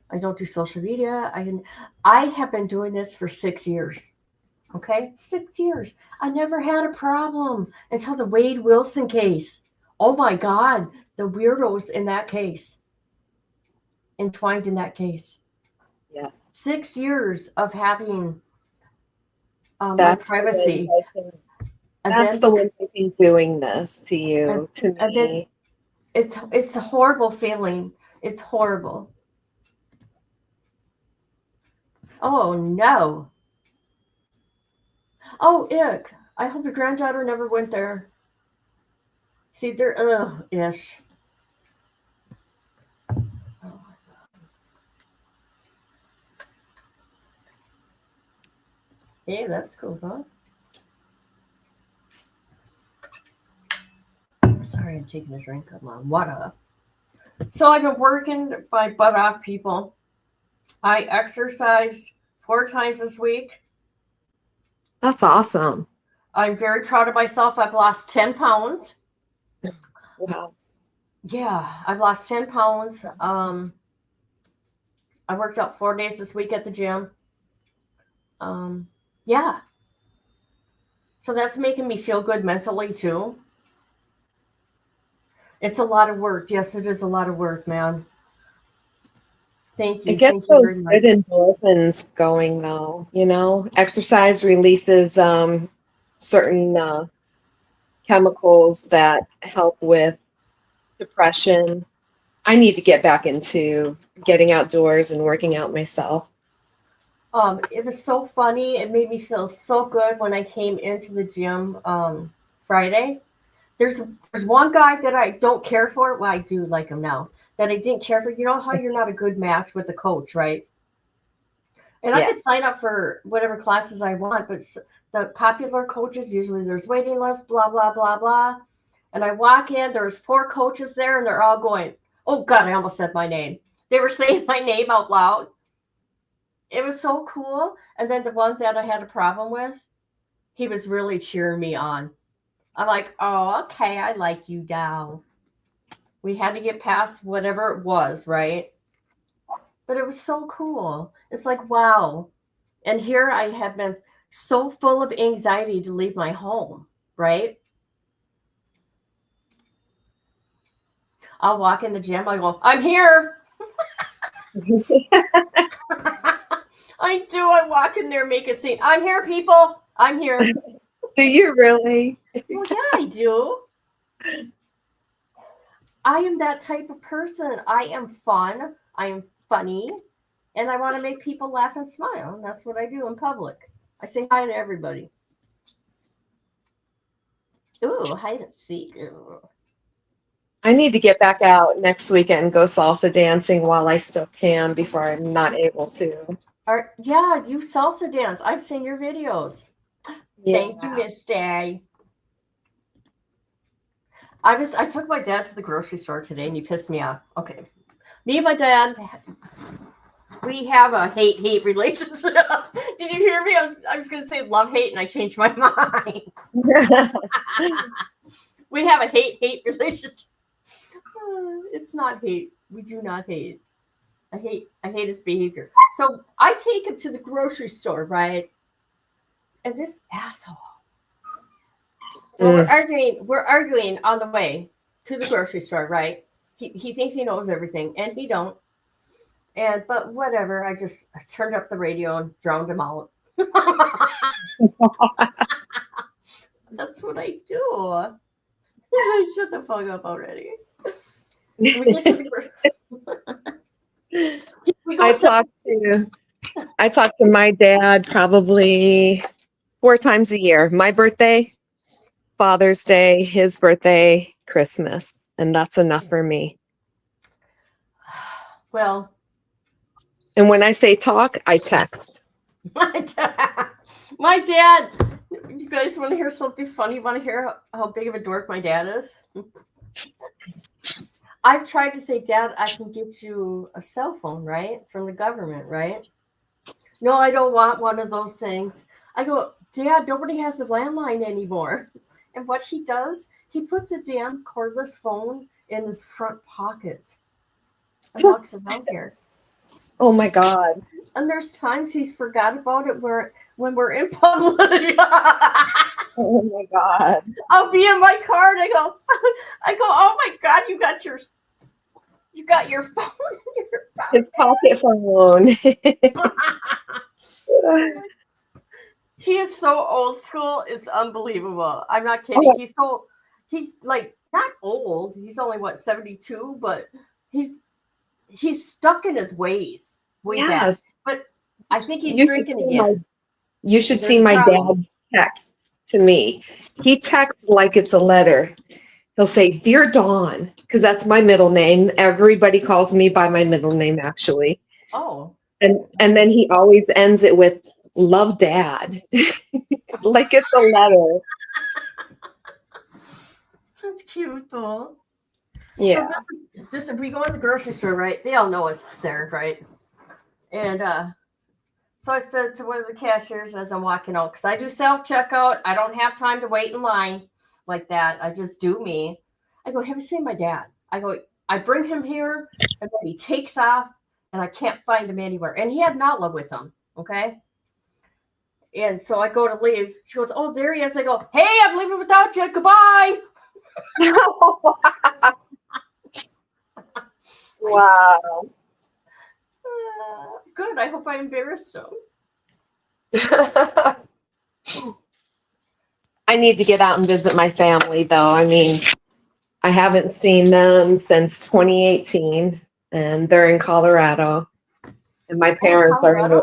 I don't do social media. I have been doing this for 6 years. Okay? 6 years. I never had a problem until the Wade Wilson case. Oh my God. The weirdos in that case. Entwined in that case. Yes. 6 years of having my privacy. That's the one thing doing this to you, to me. It's a horrible feeling. It's horrible. Oh no. Oh, ick. I hope your granddaughter never went there. See, ish. Hey, that's cool, huh? Sorry, I'm taking a drink of my water. So I've been working my butt off, people. I exercised 4 times this week. That's awesome. I'm very proud of myself. I've lost 10 pounds. Wow. Yeah, I've lost 10 pounds. I worked out 4 days this week at the gym. Yeah. So that's making me feel good mentally too. It's a lot of work. Yes, it is a lot of work, man. Thank you. It gets Thank you very those much. good endorphins going, though. You know, exercise releases certain chemicals that help with depression. I need to get back into getting outdoors and working out myself. It was so funny. It made me feel so good when I came into the gym Friday. There's there's one guy that I don't care for. Well, I do like him now. That I didn't care for. You know how you're not a good match with the coach, right? And I Yeah. could sign up for whatever classes I want, but the popular coaches usually there's waiting lists, blah blah blah blah. And I walk in, there's 4 coaches there, and they're all going, "Oh God, I almost said my name." They were saying my name out loud. It was so cool. And then the one that I had a problem with, he was really cheering me on. I'm like, "Oh, okay, I like you now." We had to get past whatever it was, right? But it was so cool. It's like, wow. And here I have been so full of anxiety to leave my home, right? I'll walk in the gym, I go, "I'm here." I do. I walk in there, make a scene. "I'm here, people. I'm here." Do you really? Well, yeah, I do. I am that type of person. I am fun. I am funny. And I want to make people laugh and smile. And that's what I do in public. I say hi to everybody. Ooh, hide and seek. Ooh. I need to get back out next weekend and go salsa dancing while I still can before I'm not able to. Yeah, you salsa dance. I've seen your videos. Thank you, Miss Day. I took my dad to the grocery store today and he pissed me off. Okay. Me and my dad, we have a hate relationship. Did you hear me? I was going to say love-hate and I changed my mind. We have a hate relationship. It's not hate. We do not hate. I hate his behavior. So I take him to the grocery store, right? And this asshole. Well, we're arguing on the way to the grocery store, right? He thinks he knows everything, and he don't. But whatever, I turned up the radio and drowned him out. That's what I do. Shut the fuck up already. We get to the I talk to my dad probably 4 times a year. My birthday, Father's Day, his birthday, Christmas, and that's enough for me. Well, and when I say talk, I text. My dad. You guys want to hear something funny? Want to hear how big of a dork my dad is? I've tried to say, "Dad, I can get you a cell phone, right? From the government, right?" "No, I don't want one of those things." I go, "Dad, nobody has a landline anymore." And what he does, he puts a damn cordless phone in his front pocket and walks around here. Oh my God. And there's times he's forgot about it when we're in public. Oh my God. I'll be in my car and I go, "Oh my God, you got your phone in your pocket." His pocket phone. He is so old school. It's unbelievable. I'm not kidding. He's like not old. He's only 72, but he's stuck in his ways way back. But I think he's drinking again. You should see my dad's text to me. He texts like it's a letter. He'll say, "Dear Dawn," because that's my middle name. Everybody calls me by my middle name, actually. Oh. And then he always ends it with, "Love, Dad." Like it's a letter. That's cute, though. Yeah. So we go in the grocery store, right? They all know us there, right? And so I said to one of the cashiers as I'm walking out, because I do self-checkout. I don't have time to wait in line like that. I just do me. I go, "Have you seen my dad?" I go, I bring him here, and then he takes off, and I can't find him anywhere. And he had Nala with him, okay? And so I go to leave. She goes, "Oh, there he is." I go, "Hey, I'm leaving without you. Goodbye." Wow. Good. I hope I embarrassed him. I need to get out and visit my family, though. I mean, I haven't seen them since 2018, and they're in Colorado. And my parents are in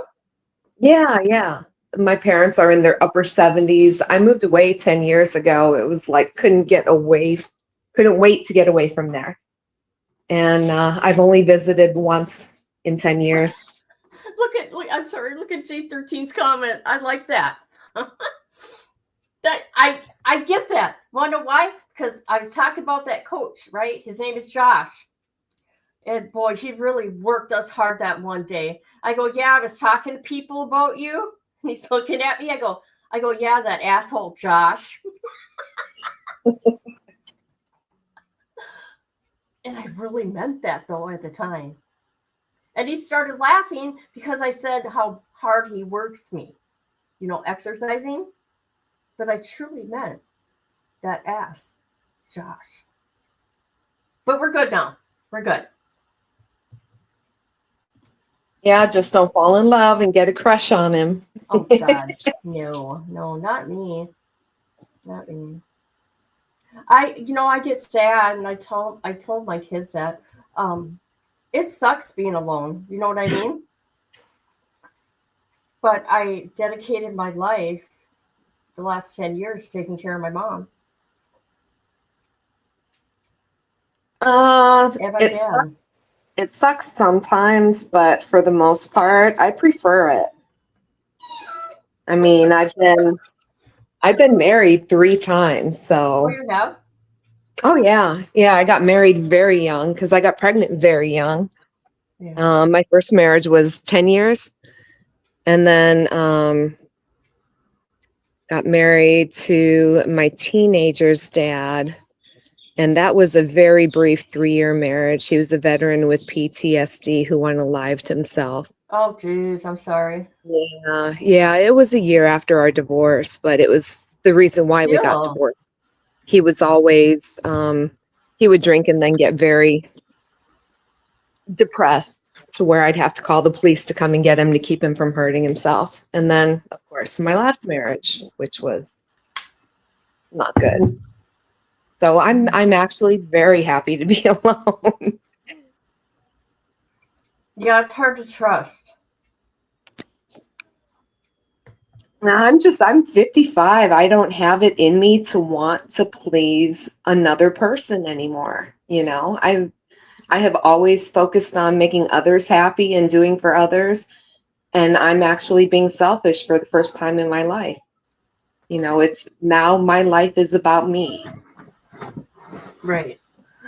Yeah, yeah. My parents are in their upper 70s. I moved away 10 years ago. It was like couldn't wait to get away from there. And I've only visited once in 10 years. Look, I'm sorry, look at J13's comment. I like that. I get that. Wanna know why? Because I was talking about that coach, right? His name is Josh. And boy, he really worked us hard that one day. I go, yeah, I was talking to people about you. And he's looking at me. I go, yeah, that asshole Josh. And I really meant that though at the time. And he started laughing because I said how hard he works me, exercising. But I truly meant that ass, Josh. But we're good now. We're good. Yeah, just don't fall in love and get a crush on him. Oh God, no, not me. Not me. I get sad, and I told my kids that it sucks being alone. You know what I mean? But I dedicated my life the last 10 years taking care of my mom. It sucks sometimes, but for the most part, I prefer it. I mean, I've been married 3 times, so. Oh, you have? Oh yeah, yeah. I got married very young because I got pregnant very young. Yeah. My first marriage was 10 years, and then got married to my teenager's dad. And that was a very brief 3-year marriage. He was a veteran with PTSD who unalived himself. Oh, geez, I'm sorry. Yeah, it was a year after our divorce, but it was the reason why we got divorced. He was always, he would drink and then get very depressed to where I'd have to call the police to come and get him to keep him from hurting himself. And then, of course, my last marriage, which was not good. So I'm actually very happy to be alone. Yeah, it's hard to trust. I'm 55. I don't have it in me to want to please another person anymore. I have always focused on making others happy and doing for others. And I'm actually being selfish for the first time in my life. It's now my life is about me. Right.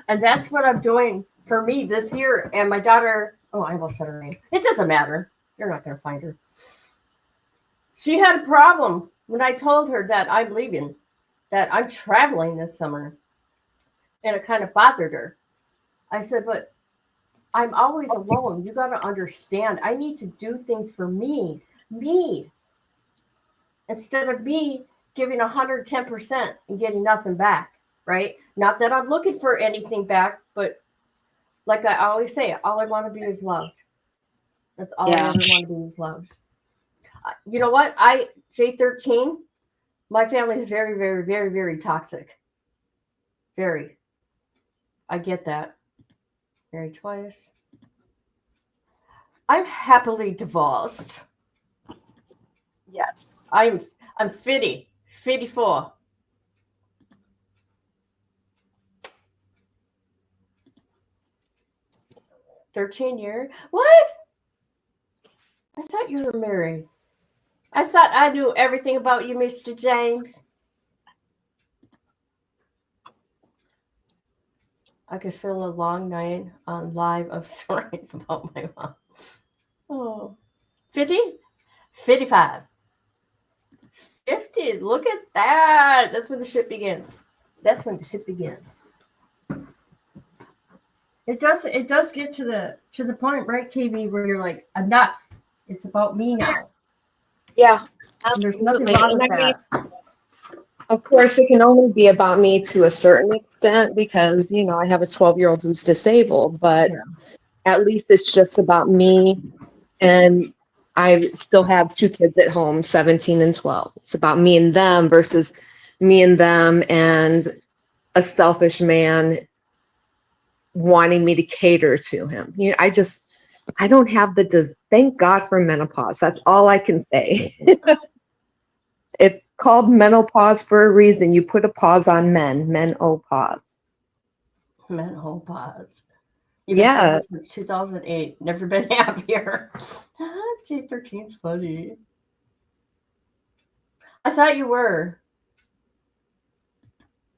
And that's what I'm doing for me this year. And my daughter, I almost said her name. It doesn't matter. You're not going to find her. She had a problem when I told her that I'm leaving, that I'm traveling this summer. And it kind of bothered her. I said, but I'm always alone. You got to understand. I need to do things for me. Instead of me giving 110% and getting nothing back. Right? Not that I'm looking for anything back, but like I always say, all I want to be is loved. That's all I ever want to be is loved. You know what? J13, my family is very, very, very, very toxic. Very. I get that. Married twice. I'm happily divorced. Yes. I'm 54. $13 What? I thought you were married. I thought I knew everything about you, Mr. James. I could feel a long night on live of stories about my mom. Oh, 50? 55. 50. Look at that. That's when the shit begins. It does get to the point, right, KB, where you're like, enough. It's about me now. Yeah, absolutely. There's nothing wrong with that. Of course, it can only be about me to a certain extent because, I have a 12-year-old who's disabled, but at least it's just about me. And I still have 2 kids at home, 17 and 12. It's about me and them versus me and them and a selfish man wanting me to cater to him. I don't have thank God for menopause. That's all I can say. It's called menopause for a reason. You put a pause on menopause. Menopause. You've been Yeah. single since 2008. Never been happier. J13's funny. I thought you were.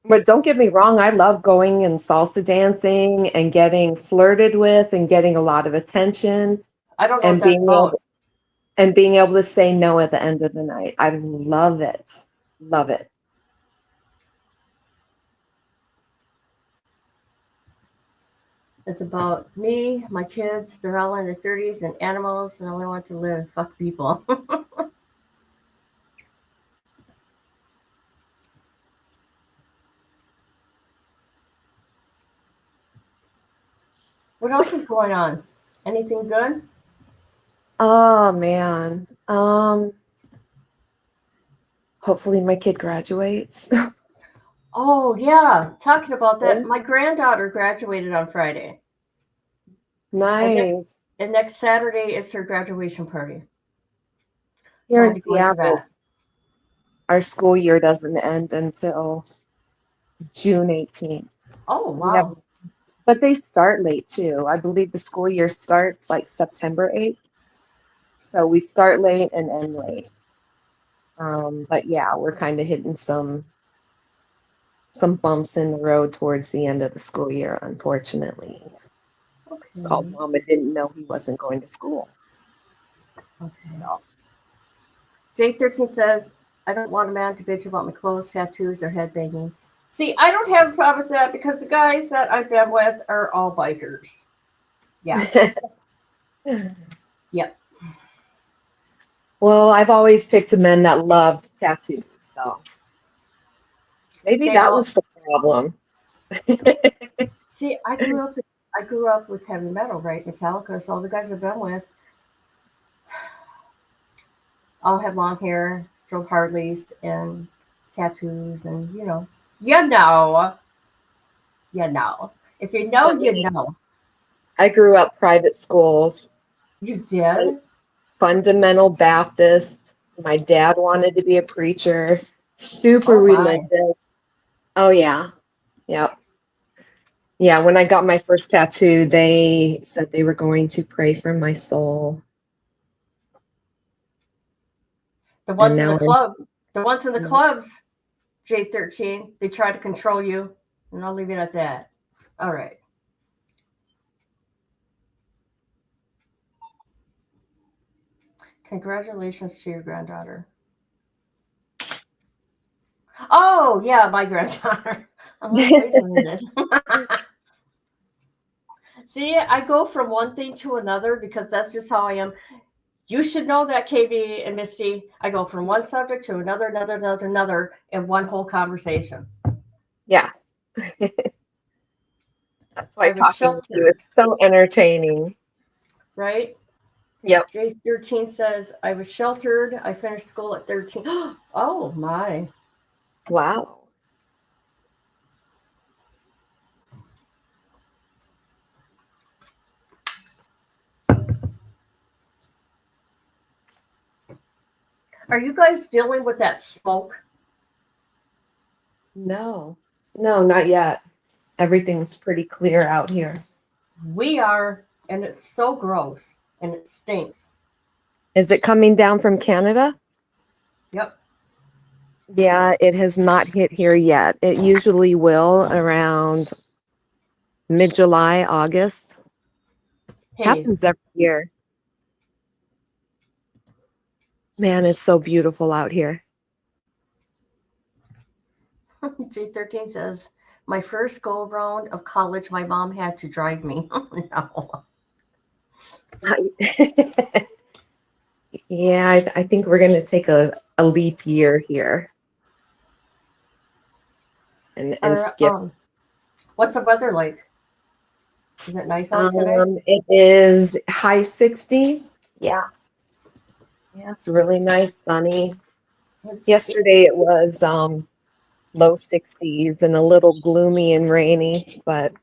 But don't get me wrong, I love going and salsa dancing and getting flirted with and getting a lot of attention I don't know and what that's about. being able to say no at the end of the night. I love it. Love it. It's about me, my kids, they're all in their 30s, and animals, and all I want to live. Fuck people. What else is going on? Anything good? Oh man. Hopefully my kid graduates. Oh, yeah. Talking about that, my granddaughter graduated on Friday. Nice. And next Saturday is her graduation party. Here So in Seattle, our school year doesn't end until June 18th. Oh, wow. But they start late too. I believe the school year starts like September 8th. So we start late and end late. But yeah, we're kind of hitting some bumps in the road towards the end of the school year, unfortunately. Okay. Called Mama didn't know he wasn't going to school. Okay. So. J13 says, I don't want a man to bitch about my clothes, tattoos, or headbanging. See, I don't have a problem with that because the guys that I've been with are all bikers. Yeah. Yep. Well, I've always picked men that loved tattoos, so maybe that was the problem. See, I grew up with heavy metal, right? Metallica. So all the guys I've been with all had long hair, drove Harleys, and tattoos, and you know. If you know, you know. I grew up private schools. You did? Fundamental Baptist. My dad wanted to be a preacher. Super religious. Oh yeah. Yep. Yeah, when I got my first tattoo, they said they were going to pray for my soul. The ones in the clubs, J13, they try to control you, and I'll leave it at that. All right. Congratulations to your granddaughter. Oh, yeah, my granddaughter. I'm like, wait a minute. See, I go from one thing to another because that's just how I am. You should know that, KB and Misty. I go from one subject to another in one whole conversation. Yeah. That's why talking to you is so entertaining. Right? Yep. J13 says, I was sheltered. I finished school at 13. Oh, my. Wow. Are you guys dealing with that smoke? No, not yet. Everything's pretty clear out here. We are, and it's so gross, and it stinks. Is it coming down from Canada? Yep. Yeah, it has not hit here yet. It usually will around mid-July, August. Hey. Happens every year. Man, it's so beautiful out here. J13 says, my first go round of college, my mom had to drive me. No. Yeah, I think we're going to take a leap year here. And skip. What's the weather like? Is it nice out today? It is high 60s. Yeah. Yeah, it's really nice, sunny. Yesterday it was low 60s and a little gloomy and rainy, but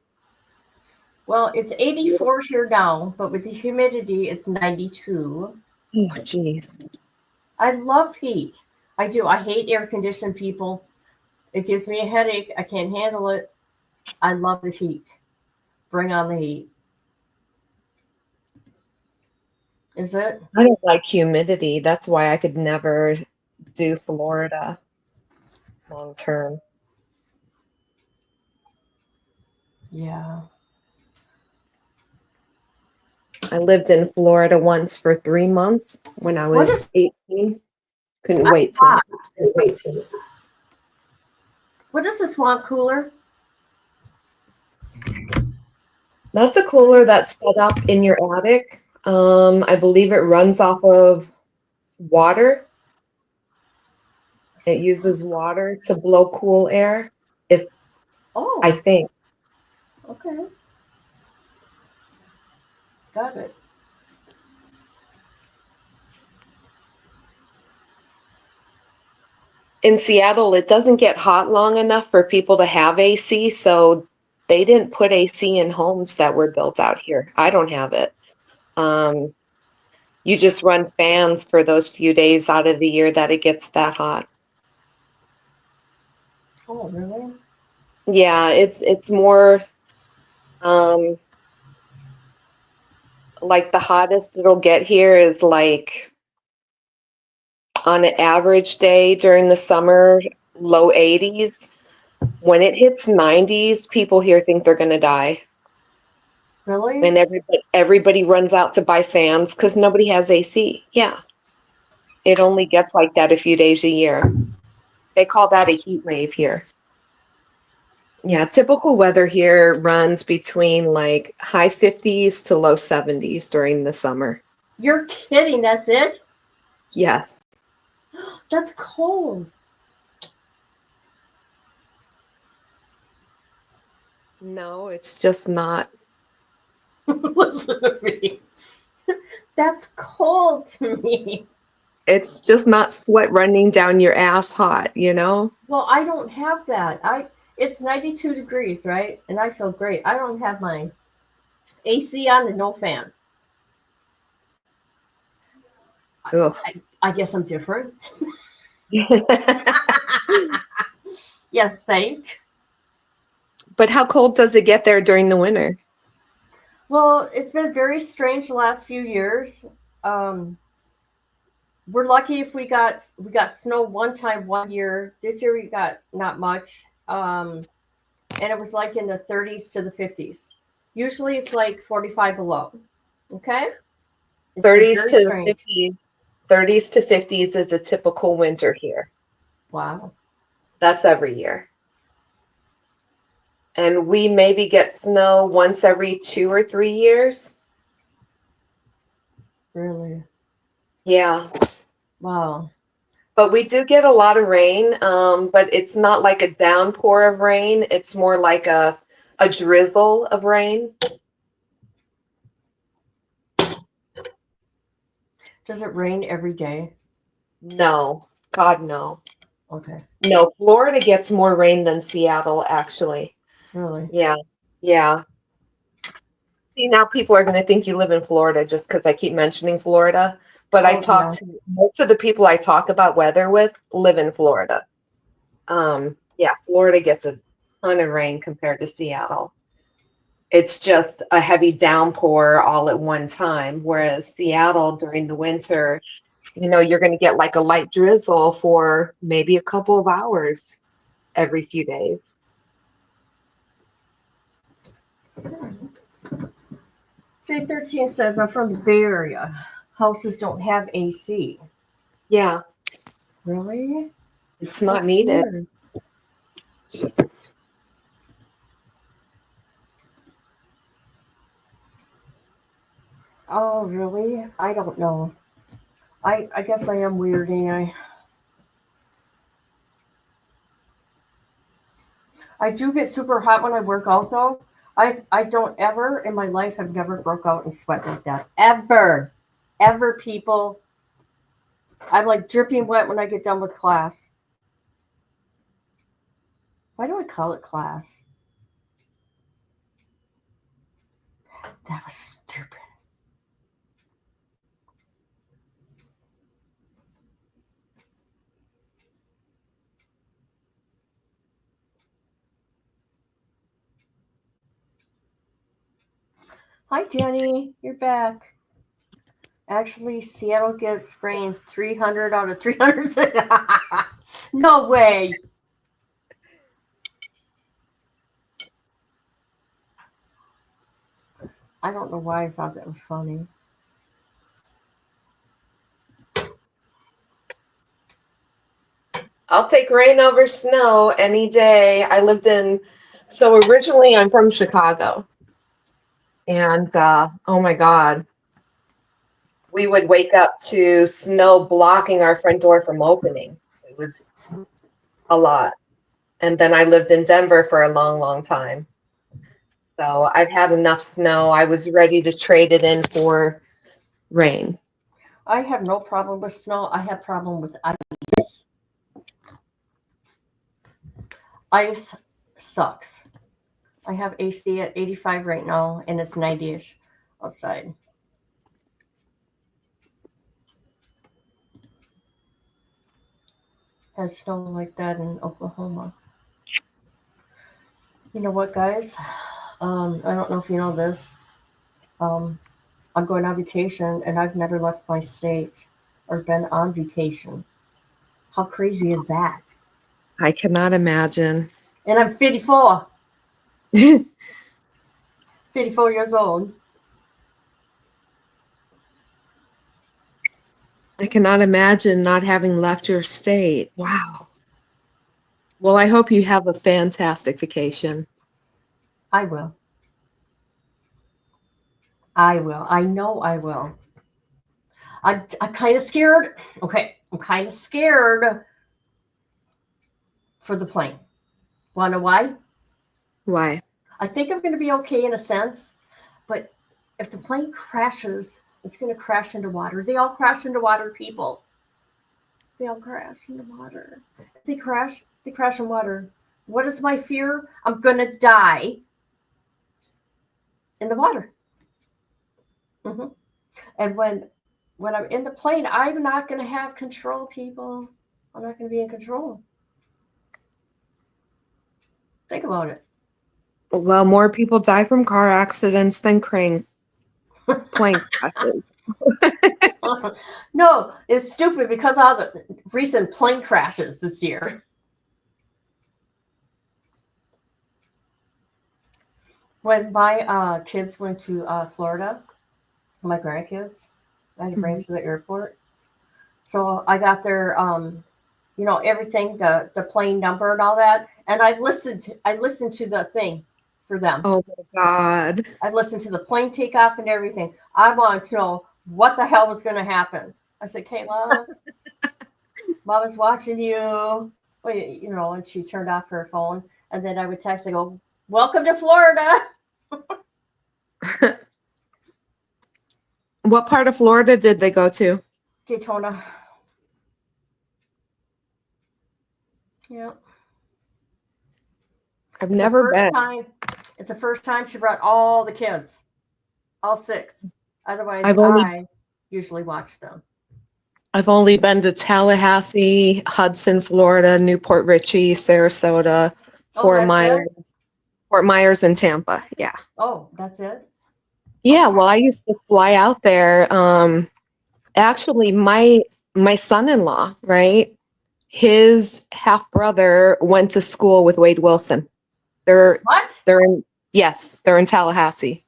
Well, it's 84 here now, but with the humidity, it's 92. Oh, jeez. I love heat. I do. I hate air conditioned people. It gives me a headache. I can't handle it. I love the heat. Bring on the heat. Is it? I don't like humidity. That's why I could never do Florida long term. Yeah. I lived in Florida once for 3 months when I What was is 18. Couldn't wait to. What is a swamp cooler? That's a cooler that's set up in your attic. I believe it runs off of water. It uses water to blow cool air. Oh, I think. okay. Got it. In Seattle, it doesn't get hot long enough for people to have AC, so they didn't put AC in homes that were built out here. I don't have it. You just run fans for those few days out of the year that it gets that hot. Oh, really? Yeah, it's more like the hottest it'll get here is like on an average day during the summer, low 80s. When it hits 90s, people here think they're going to die. Really? And everybody runs out to buy fans because nobody has AC. Yeah. It only gets like that a few days a year. They call that a heat wave here. Yeah, typical weather here runs between like high 50s to low 70s during the summer. You're kidding. That's it? Yes. That's cold. No, it's just not. Listen to me. That's cold to me. It's just not sweat running down your ass hot, you know? Well, I don't have that. It's 92 degrees, right? And I feel great. I don't have my AC on and no fan. Ugh. I guess I'm different. Yes, think. But how cold does it get there during the winter? Well, it's been very strange the last few years. We're lucky if we got snow one time one year. This year we got not much. And it was like in the 30s to the 50s. Usually it's like 45 below. Okay? It's been 30s very to strange. 50s. 30s to 50s is a typical winter here. Wow. That's every year. And we maybe get snow once every 2 or 3 years. Really? Yeah. Wow. But we do get a lot of rain, but it's not like a downpour of rain. It's more like a drizzle of rain. Does it rain every day? No. God, no. Okay. No, Florida gets more rain than Seattle, actually. Really? Yeah. Yeah. See, now people are going to think you live in Florida just because I keep mentioning Florida. But I talk to most of the people I talk about weather with live in Florida. Yeah, Florida gets a ton of rain compared to Seattle. It's just a heavy downpour all at one time. Whereas Seattle during the winter, you know, you're going to get like a light drizzle for maybe a couple of hours every few days. J13 says, I'm from the Bay Area. Houses don't have AC. Yeah. Really? It's not That's needed. weird. Oh, really? I don't know. I guess I am weird, ain't I do get super hot when I work out, though. I don't ever in my life have never broke out and sweat like that. Ever. Ever, people. I'm like dripping wet when I get done with class. Why do I call it class? That was stupid. Hi, Jenny. You're back. Actually, Seattle gets rain 300 out of 300. No way. I don't know why I thought that was funny. I'll take rain over snow any day. So originally I'm from Chicago. And oh my God, we would wake up to snow blocking our front door from opening. It was a lot. And then I lived in Denver for a long, long time. So I've had enough snow. I was ready to trade it in for rain. I have no problem with snow. I have problem with ice. Ice sucks. I have AC at 85 right now, and it's 90-ish outside. Has snow like that in Oklahoma. You know what, guys? I don't know if you know this. I'm going on vacation, and I've never left my state or been on vacation. How crazy is that? I cannot imagine. And I'm 54. 54 years old. I cannot imagine not having left your state. Wow. Well, I hope you have a fantastic vacation. I will. I will. I know I will. I'm kind of scared. Okay, I'm kind of scared for the plane. Want to know why? Why? I think I'm going to be okay in a sense, but if the plane crashes, it's going to crash into water. They all crash into water, people. They all crash into water. If they crash in water. What is my fear? I'm going to die in the water. Mm-hmm. And when I'm in the plane, I'm not going to have control, people. I'm not going to be in control. Think about it. Well, more people die from car accidents than plane crashes. No, it's stupid because of all the recent plane crashes this year. When my kids went to Florida, my grandkids, I had to bring them to the airport. So I got their, everything, the plane number and all that. And I listened to the thing for them. Oh my God. I listened to the plane takeoff and everything. I wanted to know what the hell was going to happen. I said, Kayla, Mama's watching you. Well, and she turned off her phone. And then I would text and go, welcome to Florida. What part of Florida did they go to? Daytona. Yeah. I've never been. It's the first time she brought all the kids, all 6. Otherwise, I usually watch them. I've only been to Tallahassee, Hudson, Florida, Newport Richey, Sarasota, Fort Myers, and Tampa. Yeah. Oh, that's it? Yeah. Well, I used to fly out there. Actually, my son-in-law, right? His half brother went to school with Wade Wilson. They're in Tallahassee.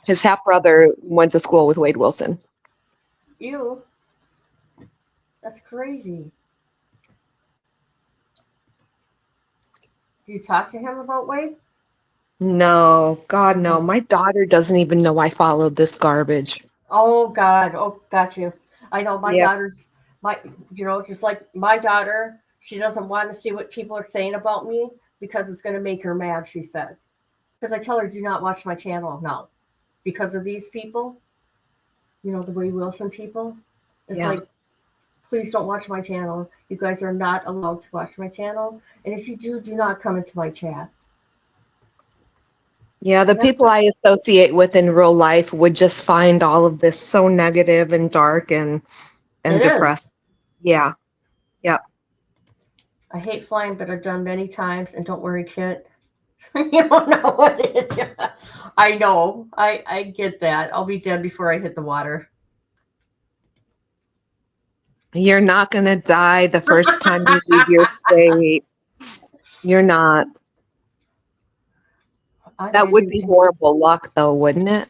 His half brother went to school with Wade Wilson. Ew. That's crazy. Do you talk to him about Wade? No, God, no. My daughter doesn't even know I followed this garbage. Oh, God. Oh, got you. I know my daughter's, just like my daughter, she doesn't want to see what people are saying about me because it's going to make her mad, she said. Because I tell her, do not watch my channel now. Because of these people, the Wade Wilson people. It's like, please don't watch my channel. You guys are not allowed to watch my channel. And if you do not come into my chat. Yeah, the people I associate with in real life would just find all of this so negative and dark and It is. depressed. Yeah. Yeah. I hate flying, but I've done many times. And don't worry, Kit. You don't know what it is. I know. I get that. I'll be dead before I hit the water. You're not going to die the first time you leave your state. You're not. That would be horrible luck, though, wouldn't it?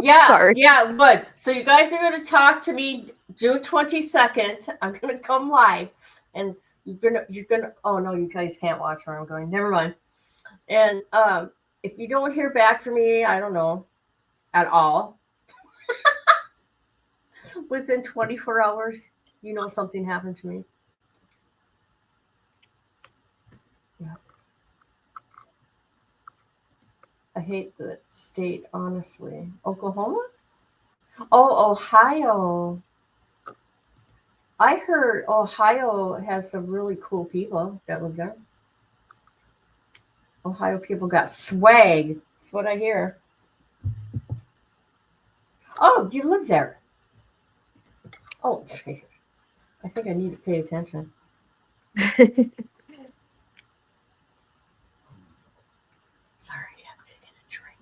Yeah, Sorry. yeah, it would. So you guys are going to talk to me June 22nd. I'm going to come live, and you're gonna. Oh no, you guys can't watch where I'm going. Never mind. And if you don't hear back from me, I don't know, at all, within 24 hours, you know something happened to me. Yeah. I hate the state, honestly. Oklahoma? Oh, Ohio. I heard Ohio has some really cool people that live there. Ohio people got swag. That's what I hear. Oh, you live there. Oh, geez. I think I need to pay attention. Sorry, I'm taking a drink.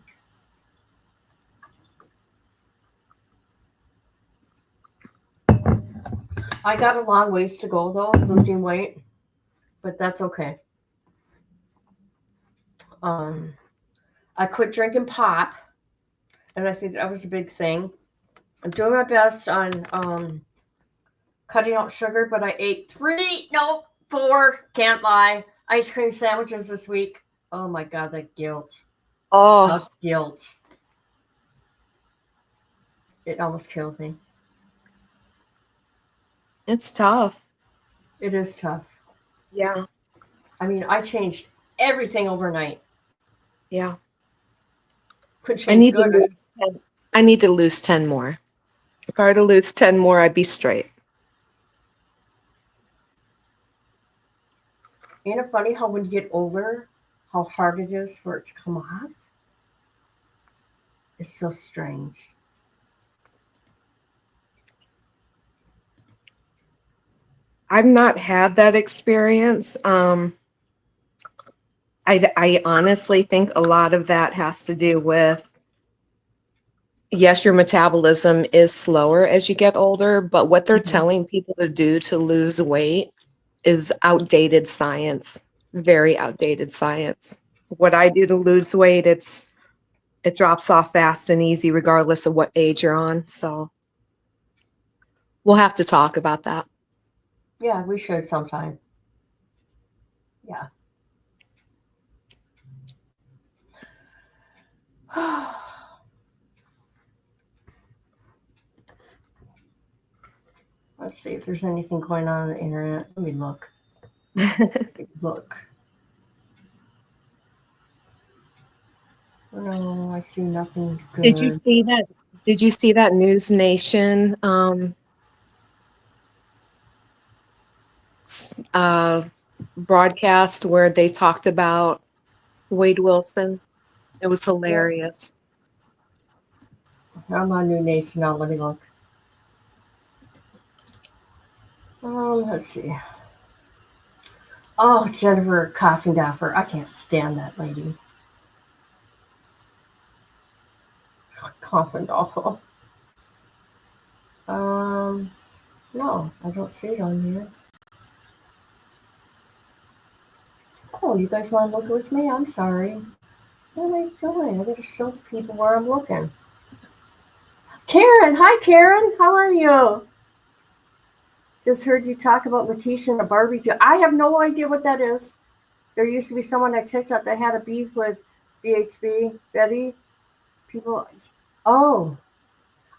I got a long ways to go, though, losing weight, but that's okay. I quit drinking pop, and I think that was a big thing. I'm doing my best on cutting out sugar, but I ate 4, can't lie, ice cream sandwiches this week. Oh my God, that guilt. Oh, The guilt. It almost killed me. it's tough. It is tough. Yeah. I mean, I changed everything overnight. Yeah. Could I change need to good. lose 10. I need to lose 10 more. If I were to lose 10 more, I'd be straight. Ain't it funny how when you get older, how hard it is for it to come off? It's so strange. I've not had that experience. I honestly think a lot of that has to do with, yes, your metabolism is slower as you get older, but what they're telling people to do to lose weight is outdated science, very outdated science. What I do to lose weight, it drops off fast and easy regardless of what age you're on. So we'll have to talk about that. Yeah, we should sometime. Yeah. Let's see if there's anything going on the internet. Let me look. Look. No, I see nothing good. Did you see that? Did you see that News Nation broadcast where they talked about Wade Wilson? It was hilarious. I'm on New Nation now. Let me look. Let's see. Oh, Jennifer Coffindoffer. I can't stand that lady. Coffindoffer. No, I don't see it on here. Oh, you guys want to look with me? I'm sorry. What am I doing? I gotta show people where I'm looking. Karen, hi Karen. How are you? Just heard you talk about Letitia and a barbecue. I have no idea what that is. There used to be someone at TikTok that had a beef with BHB, Betty. People, oh,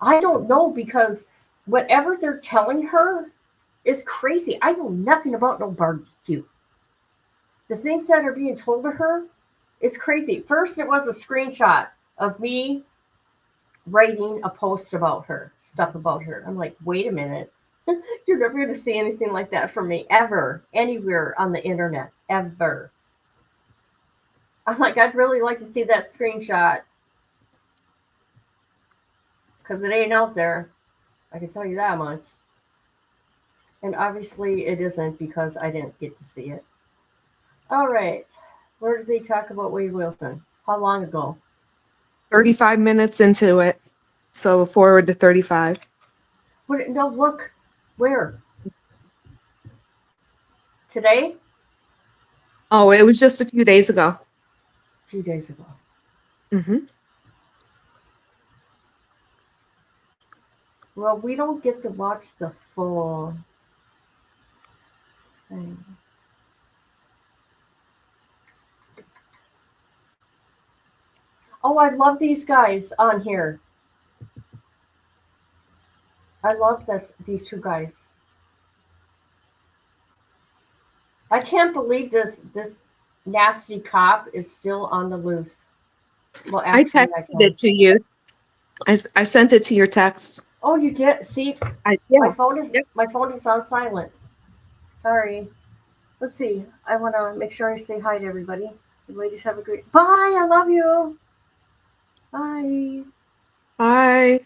I don't know, because whatever they're telling her is crazy. I know nothing about no barbecue. The things that are being told to her is crazy. First, it was a screenshot of me writing a post about her, stuff about her. I'm like, wait a minute. You're never going to see anything like that from me, ever, anywhere on the internet, ever. I'm like, I'd really like to see that screenshot. Because it ain't out there. I can tell you that much. And obviously it isn't because I didn't get to see it. All right. Where did they talk about Wade Wilson? How long ago? 35 minutes into it. So forward to 35. No, look. Where? Today? Oh, it was just a few days ago. A few days ago. Mm-hmm. Well, we don't get to watch the full thing. Oh, I love these guys on here. I love these two guys. I can't believe this nasty cop is still on the loose. Well, I actually, texted it to you. I sent it to your text. Oh, you did? See, Yeah. my phone is on silent. Sorry. Let's see. I want to make sure I say hi to everybody. You ladies have a great. Bye. I love you. Bye. Bye.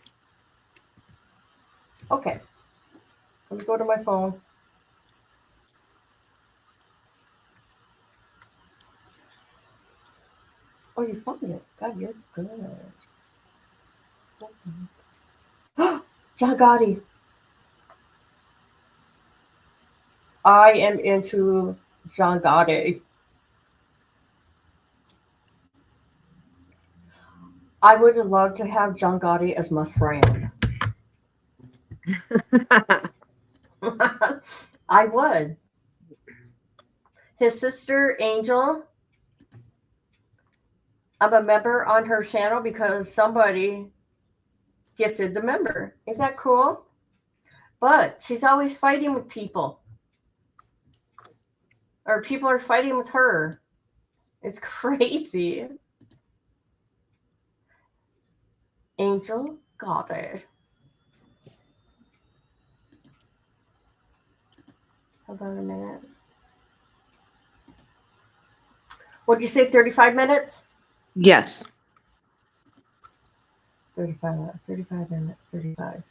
Okay. Let me go to my phone. Oh, you found it. God, you're good. John Gotti. I am into John Gotti. I would love to have John Gotti as my friend. I would. His sister, Angel, I'm a member on her channel because somebody gifted the member. Ain't that cool? But she's always fighting with people. Or people are fighting with her. It's crazy. Angel got it. Hold on a minute. What'd you say, 35 minutes? Yes. 35 minutes, 35.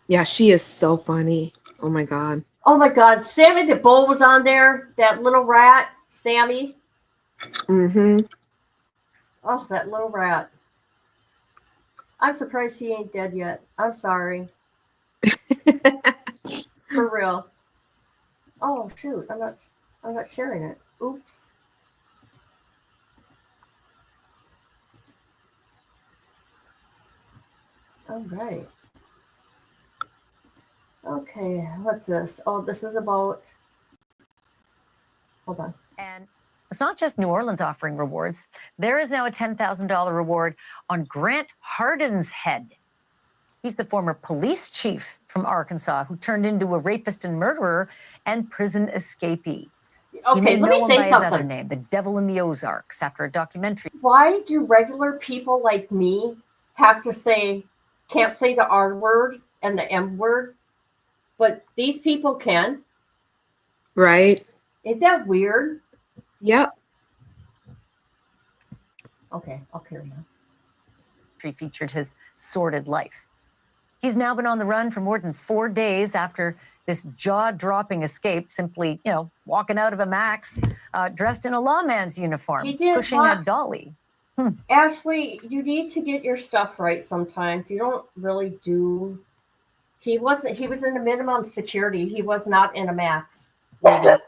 Yeah, she is so funny. Oh my God. Oh my God, Sammy the Bull was on there. That little rat, Sammy. Mm-hmm. Oh, that little rat. I'm surprised he ain't dead yet. I'm sorry. For real. Oh shoot, I'm not sharing it. Oops. All right. Okay, what's this? Oh, this is about. Hold on. And it's not just New Orleans offering rewards. There is now a $10,000 reward on Grant Hardin's head. He's the former police chief from Arkansas who turned into a rapist and murderer and prison escapee. Okay, let me say his other something. name, The Devil in the Ozarks, after a documentary. Why do regular people like me have to can't say the R word and the M word, but these people can? Right. Ain't that weird? Yep. Okay, I'll carry on. Featured his sordid life. He's now been on the run for more than 4 days after this jaw-dropping escape, simply, walking out of a Max, dressed in a lawman's uniform, pushing a dolly. Ashley, you need to get your stuff right sometimes. You don't really do. He was in a minimum security. He was not in a Max. But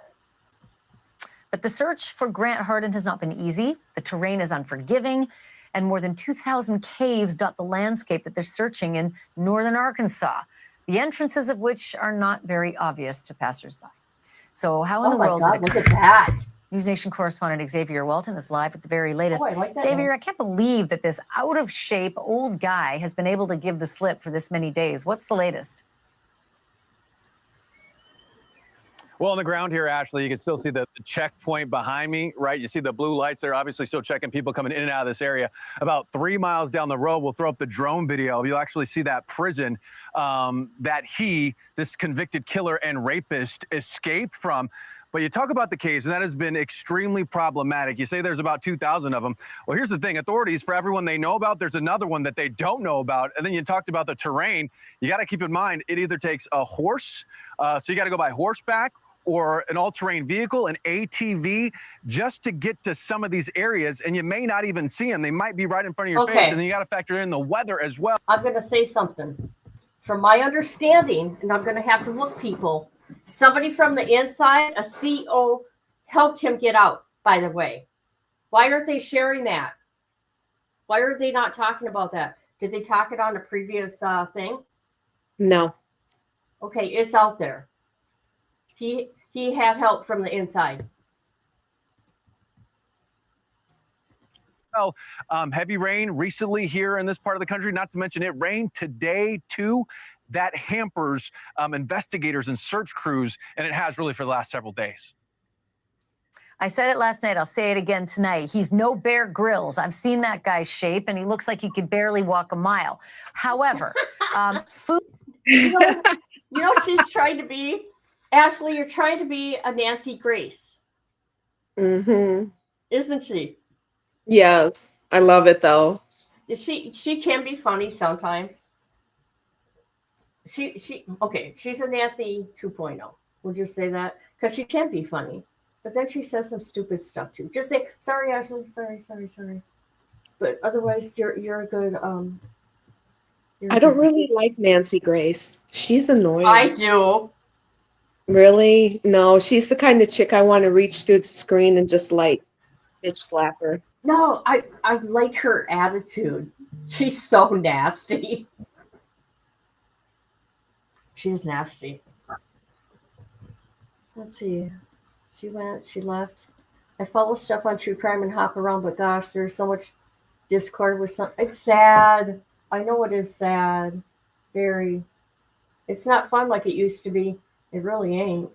the search for Grant Hardin has not been easy. The terrain is unforgiving, and more than 2,000 caves dot the landscape that they're searching in northern Arkansas, the entrances of which are not very obvious to passersby. So how in the world did it look at that. News Nation correspondent Xavier Welton is live with the very latest. Oh, I like that Xavier, one. I can't believe that this out-of-shape old guy has been able to give the slip for this many days. What's the latest? Well, on the ground here, Ashley, you can still see the checkpoint behind me, right? You see the blue lights there, obviously still checking people coming in and out of this area. About 3 miles down the road, we'll throw up the drone video. You'll actually see that prison that this convicted killer and rapist, escaped from. But you talk about the caves, and that has been extremely problematic. You say there's about 2,000 of them. Well, here's the thing. Authorities, for everyone they know about, there's another one that they don't know about. And then you talked about the terrain. You got to keep in mind, it either takes a horse, so you got to go by horseback, or an all-terrain vehicle, an ATV, just to get to some of these areas. And you may not even see them. They might be right in front of your face. And then you got to factor in the weather as well. I'm going to say something. From my understanding, and I'm going to have to look people, somebody from the inside, a CO, helped him get out, by the way. Why aren't they sharing that? Why are they not talking about that? Did they talk it on a previous thing? No. Okay, it's out there. He had help from the inside. Well, heavy rain recently here in this part of the country, not to mention it rained today too. That hampers investigators and search crews, and it has really for the last several days. I said it last night. I'll say it again tonight. He's no Bear Grylls. I've seen that guy's shape, and he looks like he could barely walk a mile. However, food. You know, she's trying to be, Ashley, you're trying to be a Nancy Grace. Mm-hmm. Isn't she? Yes. I love it, though. She can be funny sometimes. Okay, she's a Nancy 2.0. Would you say that? Because she can be funny. But then she says some stupid stuff too. Just say, sorry, Ashley, sorry. But otherwise, you're a good. I don't really like Nancy Grace. She's annoying. I do. Really? No, she's the kind of chick I want to reach through the screen and just like bitch slap her. No, I like her attitude. She's so nasty. She's nasty. Let's see. She left. I follow stuff on true crime and hop around, but gosh, there's so much discord with some. It's sad. I know it is sad. Very. It's not fun like it used to be. It really ain't.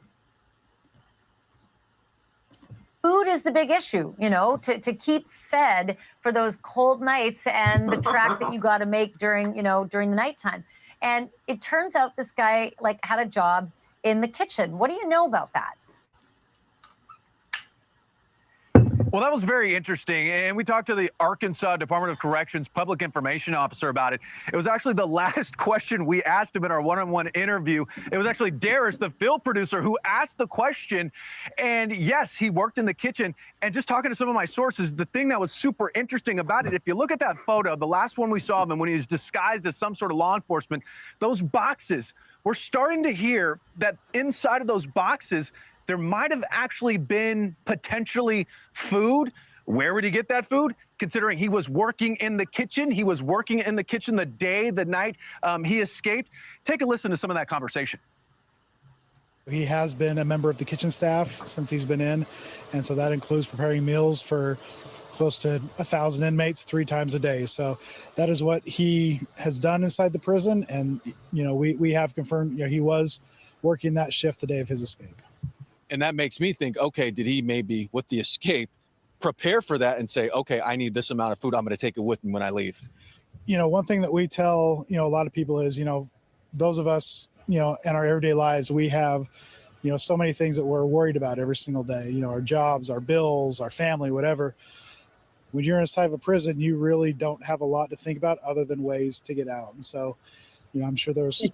Food is the big issue, you know, to keep fed for those cold nights and the track that you got to make during the nighttime. And it turns out this guy had a job in the kitchen. What do you know about that? Well, that was very interesting. And we talked to the Arkansas Department of Corrections public information officer about it. It was actually the last question we asked him in our one-on-one interview. It was actually Darius, the field producer, who asked the question. And yes, he worked in the kitchen. And just talking to some of my sources, the thing that was super interesting about it, if you look at that photo, the last one we saw of him when he was disguised as some sort of law enforcement, those boxes, we're starting to hear that inside of those boxes, there might have actually been potentially food. Where would he get that food? Considering he was working in the kitchen. He was working in the kitchen the night he escaped. Take a listen to some of that conversation. He has been a member of the kitchen staff since he's been in. And so that includes preparing meals for close to 1,000 inmates 3 times a day. So that is what he has done inside the prison. And, we have confirmed, he was working that shift the day of his escape. And that makes me think, okay, did he maybe with the escape prepare for that and say, okay, I need this amount of food. I'm going to take it with me when I leave. One thing that we tell, a lot of people is, those of us, in our everyday lives, we have, so many things that we're worried about every single day, our jobs, our bills, our family, whatever. When you're inside of a prison, you really don't have a lot to think about other than ways to get out. And so, I'm sure there's,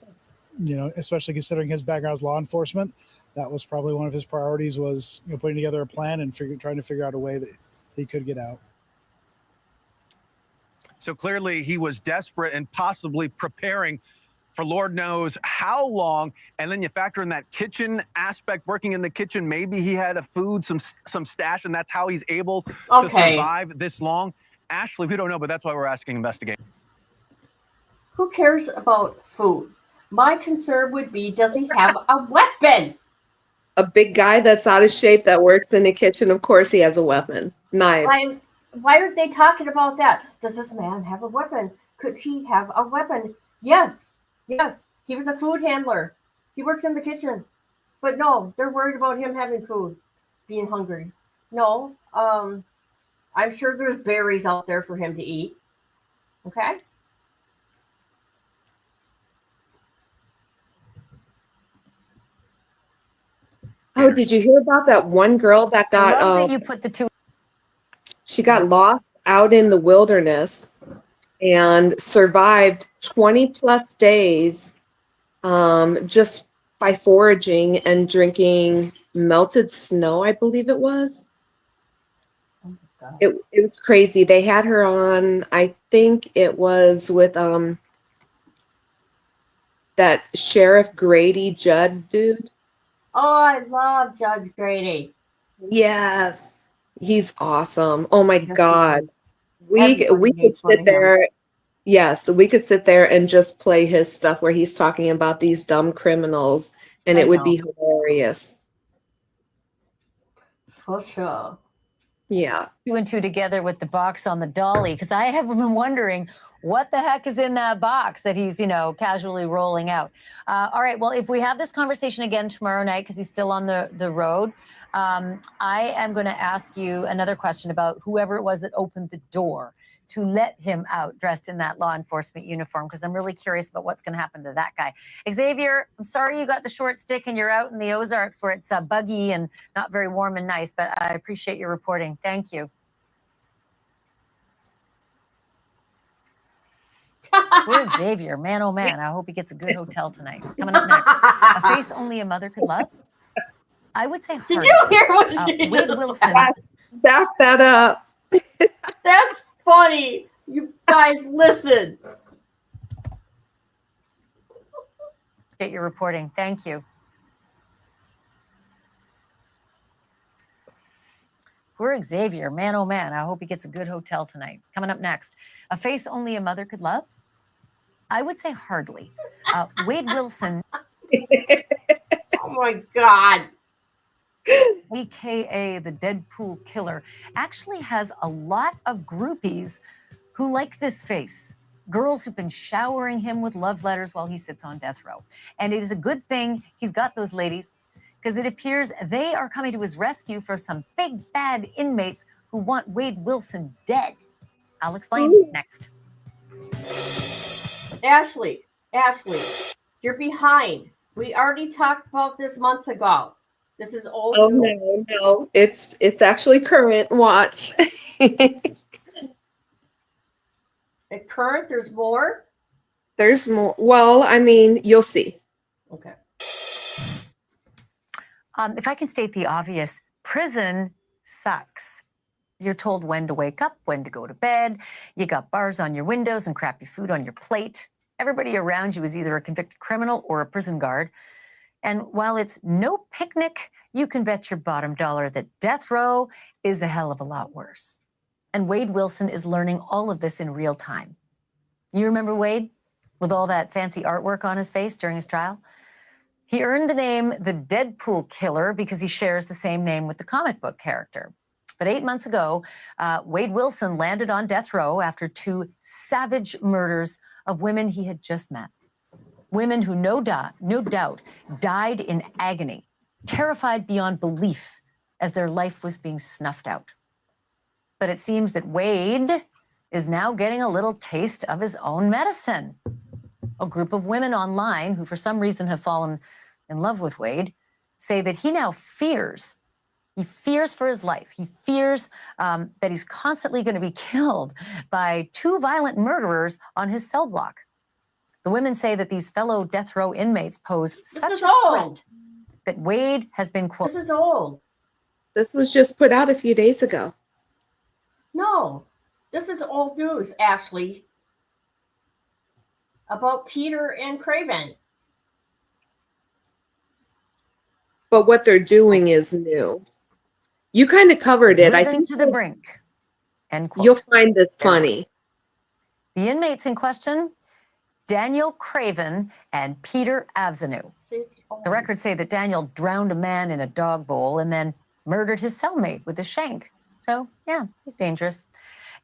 especially considering his background as law enforcement, that was probably one of his priorities was putting together a plan and trying to figure out a way that he could get out. So clearly he was desperate and possibly preparing for Lord knows how long. And then you factor in that kitchen aspect, working in the kitchen. Maybe he had a food, some stash, and that's how he's able to survive this long. Ashley, we don't know, but that's why we're asking investigators. Who cares about food? My concern would be, does he have a weapon? A big guy that's out of shape that works in the kitchen, of course he has a weapon. Knives. Why aren't they talking about that? Does this man have a weapon? Could he have a weapon? Yes. He was a food handler. He works in the kitchen. But no, they're worried about him having food, being hungry. No, I'm sure there's berries out there for him to eat. Okay? Oh, did you hear about that one girl that I got love that you put the two. she got lost out in the wilderness and survived 20 plus days just by foraging and drinking melted snow, I believe it was. It was crazy. They had her on, I think it was with that Sheriff Grady Judd dude. Oh, I love Judge Grady. Yes. He's awesome. Oh my Yes, he God. is. We Everybody could makes fun sit of him. there. Yes, we could sit there and just play his stuff where he's talking about these dumb criminals, and I it would know. be hilarious. For sure. Yeah. 2 and 2 together with the box on the dolly, because I have been wondering what the heck is in that box that he's, casually rolling out. All right, well, if we have this conversation again tomorrow night, because he's still on the road, I am going to ask you another question about whoever it was that opened the door to let him out dressed in that law enforcement uniform, because I'm really curious about what's going to happen to that guy. Xavier, I'm sorry you got the short stick and you're out in the Ozarks where it's buggy and not very warm and nice, but I appreciate your reporting. Thank you. Poor Xavier, man, oh man, I hope he gets a good hotel tonight. Coming up next, a face only a mother could love. I would say Did you hear what she Wade just Wilson. Back that up. That's funny. You guys, listen. Get your reporting. Thank you. Poor Xavier, man, oh man, I hope he gets a good hotel tonight. Coming up next, a face only a mother could love. I would say hardly. Wade Wilson. Oh my God. AKA the Deadpool Killer, actually has a lot of groupies who like this face. Girls who've been showering him with love letters while he sits on death row. And it is a good thing he's got those ladies, because it appears they are coming to his rescue for some big bad inmates who want Wade Wilson dead. I'll explain next. Ashley, you're behind. We already talked about this months ago. This is old Oh news. no, it's actually current. Watch. At current, there's more? There's more. Well, I mean, you'll see. Okay. If I can state the obvious, prison sucks. You're told when to wake up, when to go to bed. You got bars on your windows and crappy food on your plate. Everybody around you is either a convicted criminal or a prison guard. And while it's no picnic, you can bet your bottom dollar that death row is a hell of a lot worse. And Wade Wilson is learning all of this in real time. You remember Wade with all that fancy artwork on his face during his trial? He earned the name the Deadpool Killer because he shares the same name with the comic book character. But 8 months ago, Wade Wilson landed on death row after 2 savage murders of women he had just met. Women who no doubt died in agony, terrified beyond belief as their life was being snuffed out. But it seems that Wade is now getting a little taste of his own medicine. A group of women online who for some reason have fallen in love with Wade say that he now fears. He fears for his life. He fears that he's constantly going to be killed by 2 violent murderers on his cell block. The women say that these fellow death row inmates pose such a threat that Wade has been quote. This is old. This was just put out a few days ago. No, this is old news, Ashley. About Peter and Craven. But what they're doing is new. You kind of covered it. I Driven think to the brink. End quote. you'll find this funny. The inmates in question, Daniel Craven and Peter Avzanu. The records say that Daniel drowned a man in a dog bowl and then murdered his cellmate with a shank. So, yeah, he's dangerous.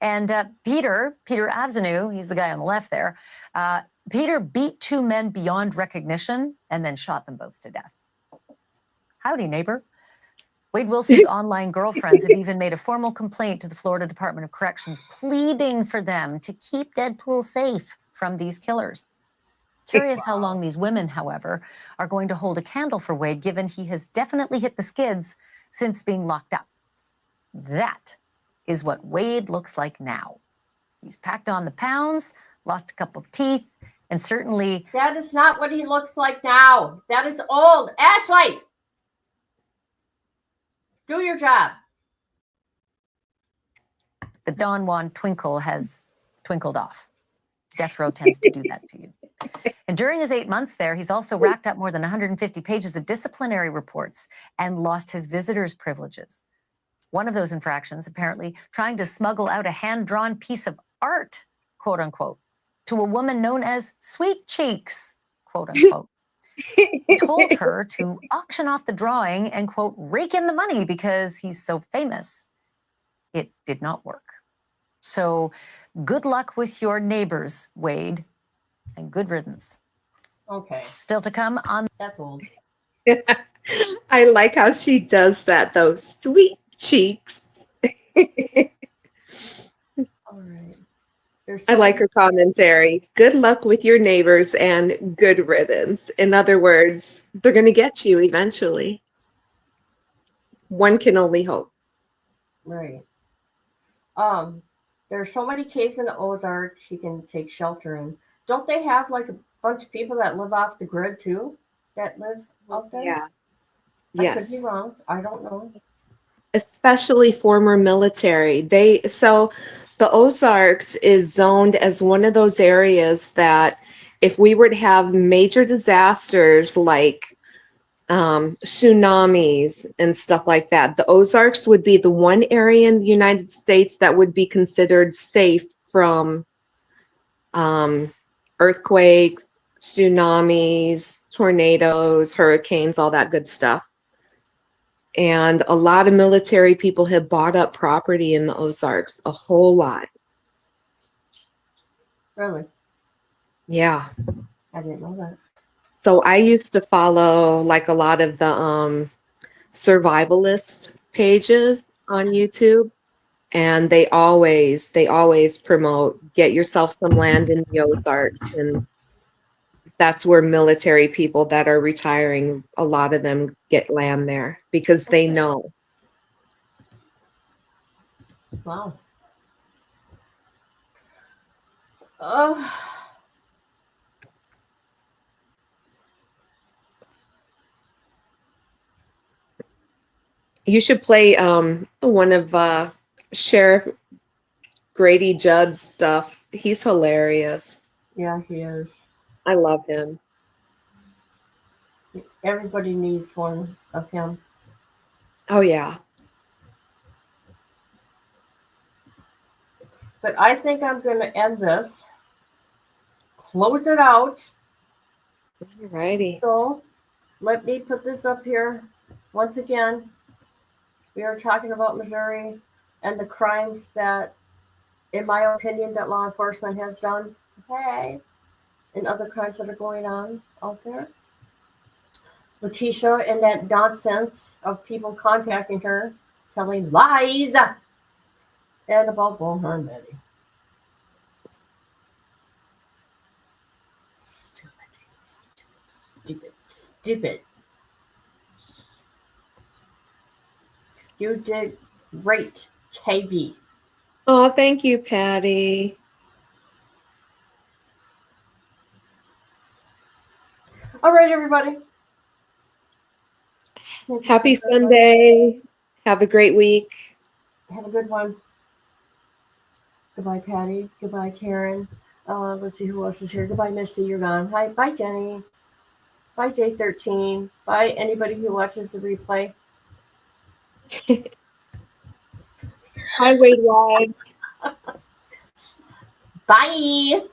And Peter Avzanu, he's the guy on the left there, Peter beat 2 men beyond recognition and then shot them both to death. Howdy, neighbor. Wade Wilson's online girlfriends have even made a formal complaint to the Florida Department of Corrections, pleading for them to keep Deadpool safe from these killers. Curious how long these women, however, are going to hold a candle for Wade, given he has definitely hit the skids since being locked up. That is what Wade looks like now. He's packed on the pounds, lost a couple teeth, and certainly... That is not what he looks like now. That is old. Ashley! Do your job. The Don Juan twinkle has twinkled off. Death row tends to do that to you. And during his 8 months there, he's also racked up more than 150 pages of disciplinary reports and lost his visitor's privileges. One of those infractions, apparently trying to smuggle out a hand-drawn piece of art, quote unquote, to a woman known as Sweet Cheeks, quote unquote. He told her to auction off the drawing and, quote, rake in the money because he's so famous. It did not work. So good luck with your neighbors, Wade, and good riddance. Okay. Still to come on... That's old. I like how she does that, though. Sweet cheeks. All right. I like her commentary. Good luck with your neighbors and good riddance. In other words, they're going to get you eventually. One can only hope. Right. There's so many caves in the Ozarks he can take shelter in. Don't they have like a bunch of people that live off the grid too? That live out there? Yeah. I Yes. could be wrong. I don't know. Especially former military. So the Ozarks is zoned as one of those areas that if we were to have major disasters like tsunamis and stuff like that, the Ozarks would be the one area in the United States that would be considered safe from earthquakes, tsunamis, tornadoes, hurricanes, all that good stuff. And a lot of military people have bought up property in the Ozarks, a whole lot. Really? Yeah. I didn't know that. So I used to follow like a lot of the survivalist pages on YouTube, and they always promote get yourself some land in the Ozarks, and that's where military people that are retiring, a lot of them get land there because they know. Wow. You should play one of Sheriff Grady Judd's stuff. He's hilarious. Yeah, he is. I love him. Everybody needs one of him. Oh yeah. But I think I'm going to end this. Close it out. Alrighty. So let me put this up here. Once again, we are talking about Missouri and the crimes that, in my opinion, that law enforcement has done. Okay. And other crimes that are going on out there. Letitia and that nonsense of people contacting her, telling lies, and about Bullhorn Betty. Stupid. You did great, KB. Oh, thank you, Patty. All right, everybody. Happy Sunday. Have a great week. Have a good one. Goodbye, Patty. Goodbye, Karen. Let's see who else is here. Goodbye, Misty. You're gone. Hi. Bye, Jenny. Bye, J13. Bye, anybody who watches the replay. Hi, Wade Wives. Bye.